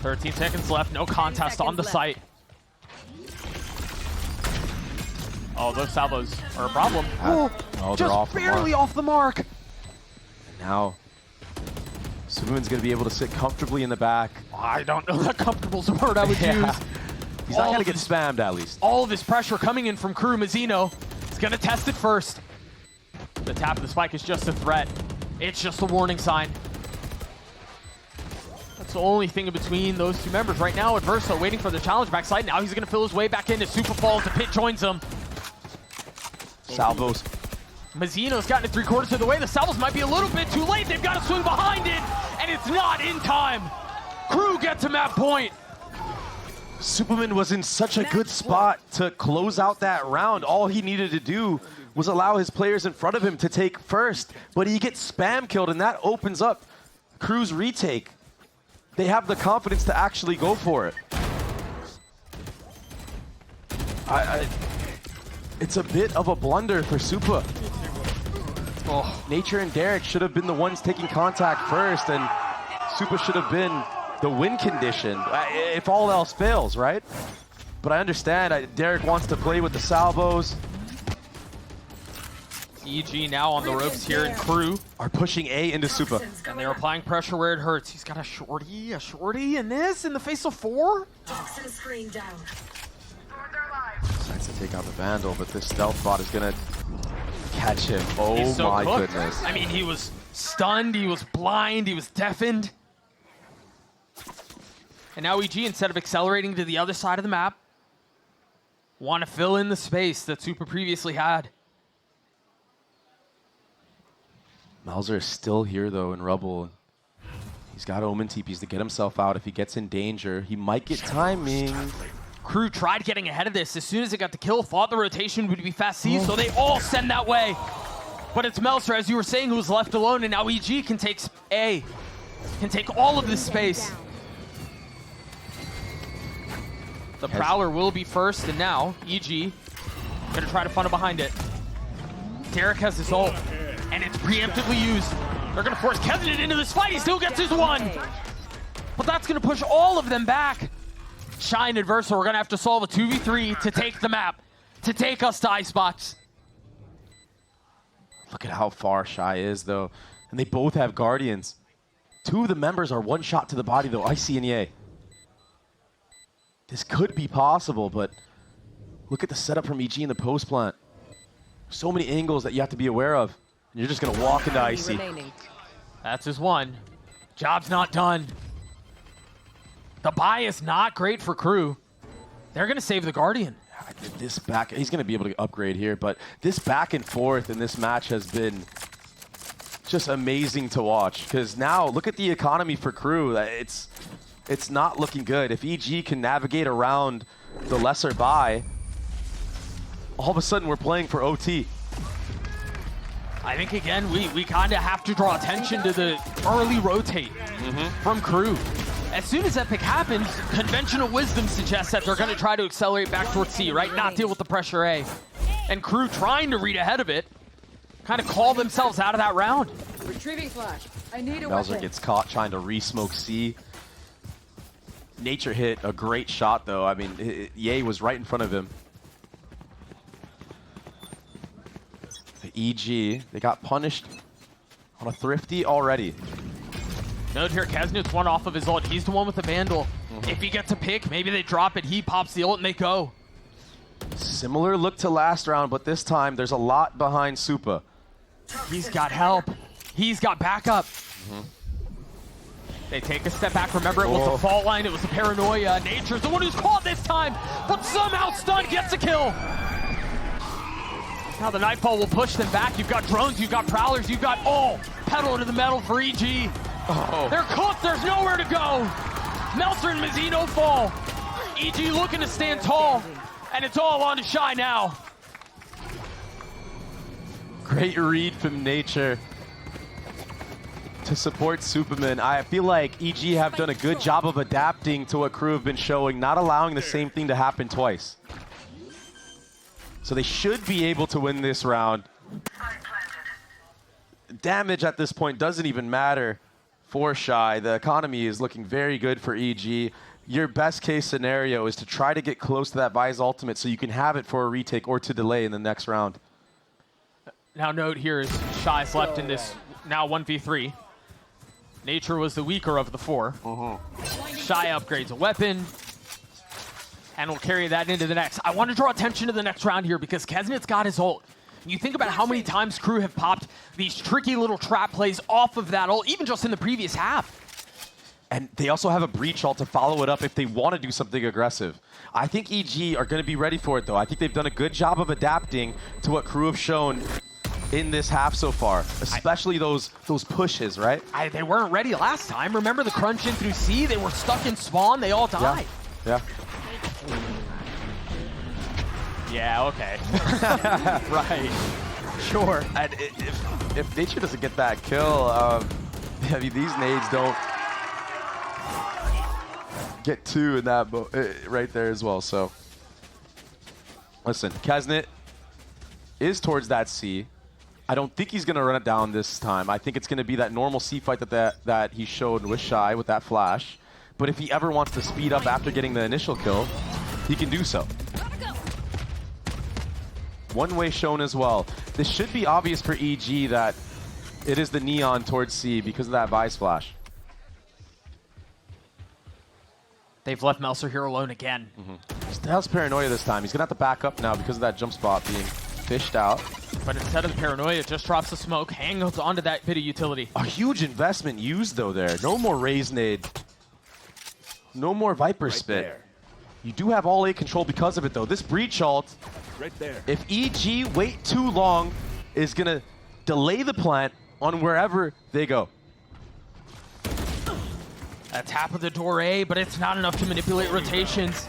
13 seconds left, no contest on the site. Oh, those salvos are a problem. Just barely off the mark. Now, Superman's going to be able to sit comfortably in the back. I don't know that comfortable's a word I would use. He's not going to get spammed, at least. All of this pressure coming in from KRU. Mazzino is going to test it first. The tap of the spike is just a threat. It's just a warning sign. That's the only thing in between those two members right now. Adverso waiting for the challenge backside. Now he's going to fill his way back into Super Falls. The pit joins him. Salvos. Mazzino's gotten it 3/4 of the way. The salvos might be a little bit too late. They've got to swing behind it, and it's not in time. KRU gets him at point. Superman was in such a good spot to close out that round. All he needed to do was allow his players in front of him to take first, but he gets spam killed, and that opens up KRU's retake. They have the confidence to actually go for it. It's a bit of a blunder for Supa. Oh, Nature and Derek should have been the ones taking contact first, and Supa should have been the win condition, if all else fails, right? But I understand, Derek wants to play with the salvos. EG now on the ropes here, and KRU are pushing A into Supa. And they're applying pressure where it hurts. He's got a shorty, and this in the face of 4. Toxin screen down. Decides to take out the Vandal, but this stealth bot is gonna catch him. Oh So my cooked. goodness. I mean, he was stunned, he was blind, he was deafened. And now EG, instead of accelerating to the other side of the map, want to fill in the space that Supa previously had. Melzer is still here though in rubble. He's got Omen TPs to get himself out. If he gets in danger, he might get timing. KRU tried getting ahead of this. As soon as it got the kill, thought the rotation would be fast C, so they all send that way. But it's Melzer, as you were saying, who was left alone, and now EG can take A. Can take all of this space. The Prowler will be first, and now EG gonna try to funnel behind it. Derek has his ult, and it's preemptively used. They're gonna force Kevnet into this fight. He still gets his one. But that's gonna push all of them back. Shy and Adverso, we're gonna have to solve a 2v3 to take the map, to take us to Icebox. Look at how far Shy is though. And they both have Guardians. Two of the members are one shot to the body though, IC and EA. This could be possible, but look at the setup from EG in the post plant. So many angles that you have to be aware of. And you're just gonna walk into IC. That's his one. Job's not done. The buy is not great for KRU. They're gonna save the Guardian. This back, he's gonna be able to upgrade here, but this back and forth in this match has been just amazing to watch. Because now, look at the economy for KRU. It's not looking good. If EG can navigate around the lesser buy, all of a sudden we're playing for OT. I think, again, we kind of have to draw attention to the early rotate from KRU. As soon as that pick happens, conventional wisdom suggests that they're going to try to accelerate back towards C, right? Not deal with the pressure A. And KRU trying to read ahead of it, kind of call themselves out of that round. Retrieving flash. I need a Bowser weapon. gets caught trying to re-smoke C. Nature hit a great shot, though. I mean, Ye was right in front of him. The EG, they got punished on a Thrifty already. Note here, Kesnit's one off of his ult. He's the one with the Vandal. If he gets a pick, maybe they drop it. He pops the ult and they go. Similar look to last round, but this time there's a lot behind Supa. He's got help. He's got backup. They take a step back. Remember, it was the fault line. It was the paranoia. Nature's the one who's caught this time, but somehow Stun gets a kill. Now the Nightfall will push them back. You've got drones, you've got prowlers, you've got pedal to the metal for EG. They're cooked, there's nowhere to go. Meltzer and Mazzino fall. EG looking to stand tall, and it's all on to Shy now. Great read from Nature to support Superman. I feel like EG have done a good job of adapting to what KRU have been showing, not allowing the same thing to happen twice. So they should be able to win this round. Damage at this point doesn't even matter for Shy. The economy is looking very good for EG. Your best case scenario is to try to get close to that Vi's ultimate so you can have it for a retake or to delay in the next round. Now note here is Shy's left in this now 1v3. Nature was the weaker of the four. Shy upgrades a weapon, and will carry that into the next. I want to draw attention to the next round here because Kesnit's got his ult. You think about how many times KRU have popped these tricky little trap plays off of that ult, even just in the previous half. And they also have a breach ult to follow it up if they want to do something aggressive. I think EG are going to be ready for it, though. I think they've done a good job of adapting to what KRU have shown in this half so far, especially those pushes, right? They weren't ready last time. Remember the crunch in through C? They were stuck in spawn. They all died. Yeah. Yeah, okay. Right. Sure. And if Nature doesn't get that kill, I mean, these nades don't get two in that right there as well. So, listen, Kesnit is towards that C. I don't think he's going to run it down this time. I think it's going to be that normal C fight that he showed with Shy with that flash. But if he ever wants to speed up after getting the initial kill, he can do so. One way shown as well. This should be obvious for EG that it is the Neon towards C because of that Vi splash. They've left Meltzer here alone again. Styles paranoia this time. He's going to have to back up now because of that jump spot being fished out. But instead of the paranoia, just drops the smoke, hangs onto that bit of utility. A huge investment used, though, there. No more Raise Nade. No more Viper Spit. There. You do have all A control because of it, though. This breach ult, Right there. if EG wait too long, is going to delay the plant on wherever they go. A tap of the door A, but it's not enough to manipulate rotations.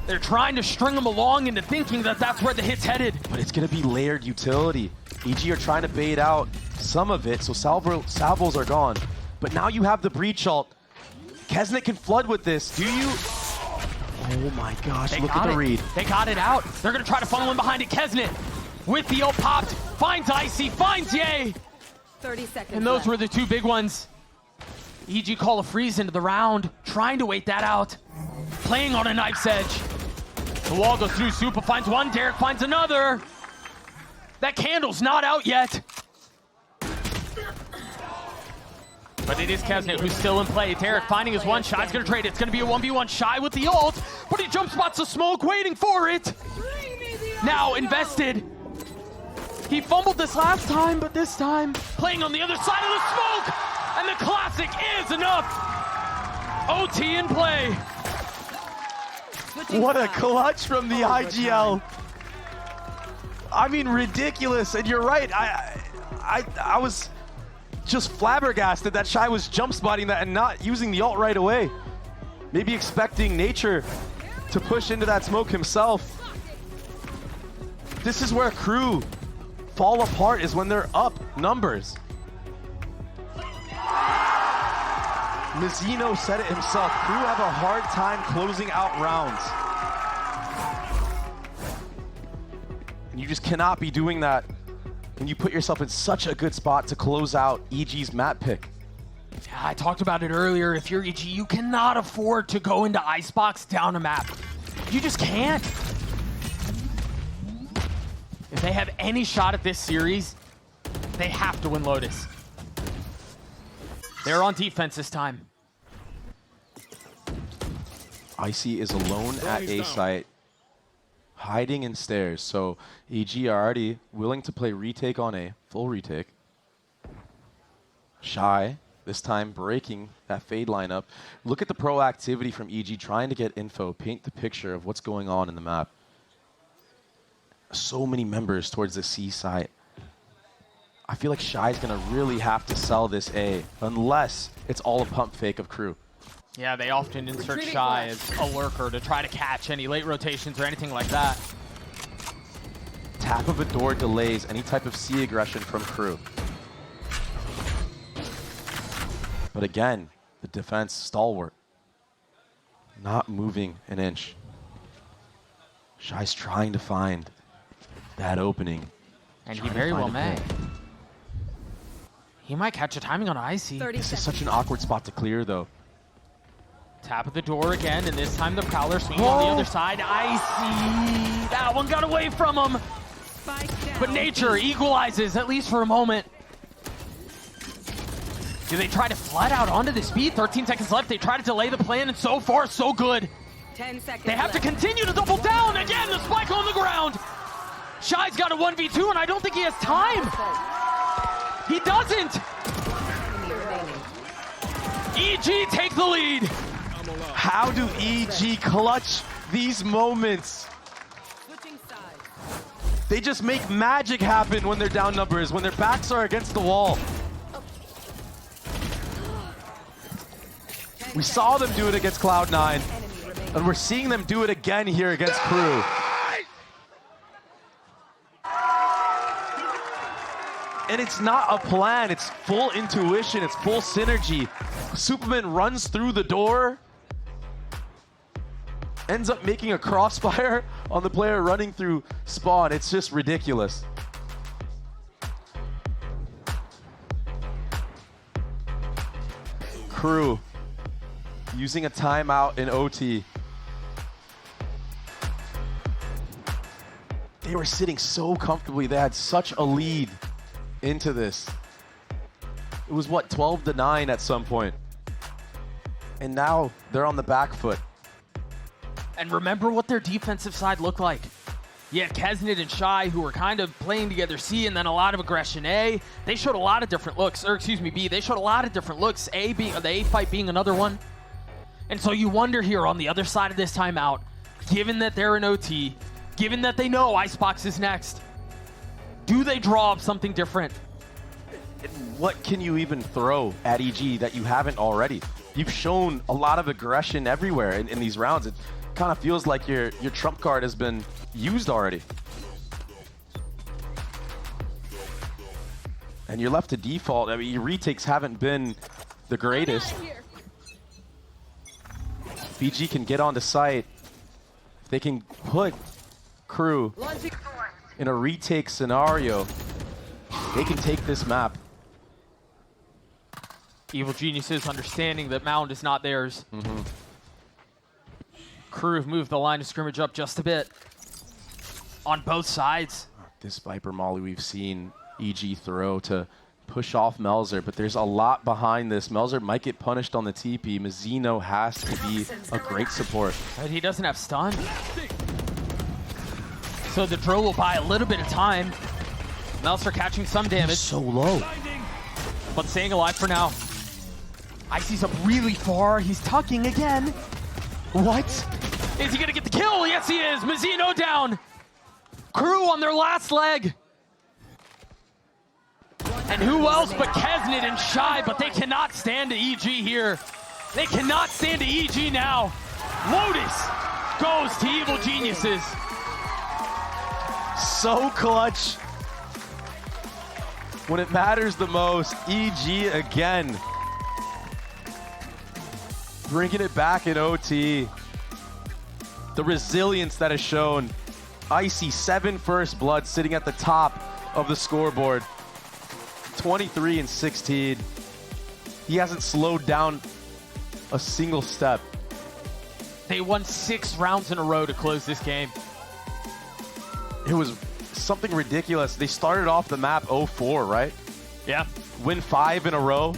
They're trying to string them along into thinking that that's where the hit's headed. But it's going to be layered utility. EG are trying to bait out some of it, so salvos are gone. But now you have the breach ult. Kesnit can flood with this. Do you? Oh my gosh, look at the read. They got it out. They're going to try to funnel in behind it. Kesnit with the ult popped, finds Icy, finds Ye. 30 seconds And those left. were the two big ones. EG call a freeze into the round, trying to wait that out. Playing on a knife's edge. The wall goes through, Supa finds one, Derek finds another. That candle's not out yet. But it is Kesnit who's still in play. Derek finding his one, Shy's gonna trade it. It's gonna be a 1v1, Shy with the ult, but he jump spots the smoke, waiting for it. Now invested. He fumbled this last time, but this time playing on the other side of the smoke. And the classic is enough. OT in play. What a clutch from the IGL. I mean, ridiculous. And you're right. I was just flabbergasted that Shy was jump spotting that and not using the ult right away. Maybe expecting Nature to push into that smoke himself. This is where KRU fall apart, is when they're up numbers. Mizzino said it himself. KRU have a hard time closing out rounds. And you just cannot be doing that. And you put yourself in such a good spot to close out EG's map pick. Yeah, I talked about it earlier. If you're EG, you cannot afford to go into Icebox down a map. You just can't. If they have any shot at this series, they have to win Lotus. They're on defense this time. Icy is alone at A site, hiding in stairs. So EG are already willing to play retake on A, full retake. Shy, this time breaking that fade lineup. Look at the proactivity from EG, trying to get info, paint the picture of what's going on in the map. So many members towards the C site. I feel like Shy's gonna really have to sell this A, unless it's all a pump fake of KRU. Yeah, they often insert Shy as a lurker to try to catch any late rotations or anything like that. Tap of a door delays any type of C aggression from KRU. But again, the defense stalwart. Not moving an inch. Shy's trying to find that opening. And he very well may. He might catch a timing on Icy. This is such an awkward spot to clear, though. Tap at the door again, and this time the Prowler swinging on the other side. Icy! That one got away from him! But Nature equalizes, at least for a moment. Do they try to flood out onto the speed? 13 seconds left. They try to delay the plan, and so far, so good. 10 seconds They have to continue to double down. Again, the spike on the ground. Shy's got a 1v2, and I don't think he has time. He doesn't. EG take the lead. How do EG clutch these moments? They just make magic happen when they're down numbers, when their backs are against the wall. We saw them do it against Cloud9, and we're seeing them do it again here against KRU. And it's not a plan, it's full intuition, it's full synergy. Superman runs through the door, ends up making a crossfire on the player running through spawn. It's just ridiculous. KRU using a timeout in OT. They were sitting so comfortably. They had such a lead into this. It was what, 12-9 at some point. And now they're on the back foot. And remember what their defensive side looked like. You had Kesnit and Shy, who were kind of playing together C, and then a lot of aggression A. They showed a lot of different looks, or excuse me, B. They showed a lot of different looks, A being, the A fight being another one. And so you wonder here on the other side of this timeout, given that they're in OT, given that they know Icebox is next, do they draw up something different? What can you even throw at EG that you haven't already? You've shown a lot of aggression everywhere in these rounds. It kind of feels like your trump card has been used already. And you're left to default. I mean, your retakes haven't been the greatest. BG can get onto site. They can put KRU in a retake scenario. They can take this map. Evil Geniuses understanding that Mound is not theirs. KRU have moved the line of scrimmage up just a bit on both sides. This Viper Molly we've seen EG throw to push off Melzer, but there's a lot behind this. Melzer might get punished on the TP. Mizzino has to be a great support. But he doesn't have stun. So the drill will buy a little bit of time. Melzer catching some damage. He's so low. But staying alive for now. Icy's up really far. He's tucking again. What? Is he gonna get the kill? Yes, he is. Mizzino down. KRU on their last leg. And who else but Kesnit and Shy, but they cannot stand to EG here. They cannot stand to EG now. Lotus goes to Evil Geniuses. So clutch. When it matters the most, EG again. Bringing it back in OT. The resilience that is shown. Icy, 7 first blood sitting at the top of the scoreboard. 23 and 16. He hasn't slowed down a single step. They won 6 rounds in a row to close this game. It was something ridiculous. They started off the map 0-4, right? Yeah. Win 5 in a row.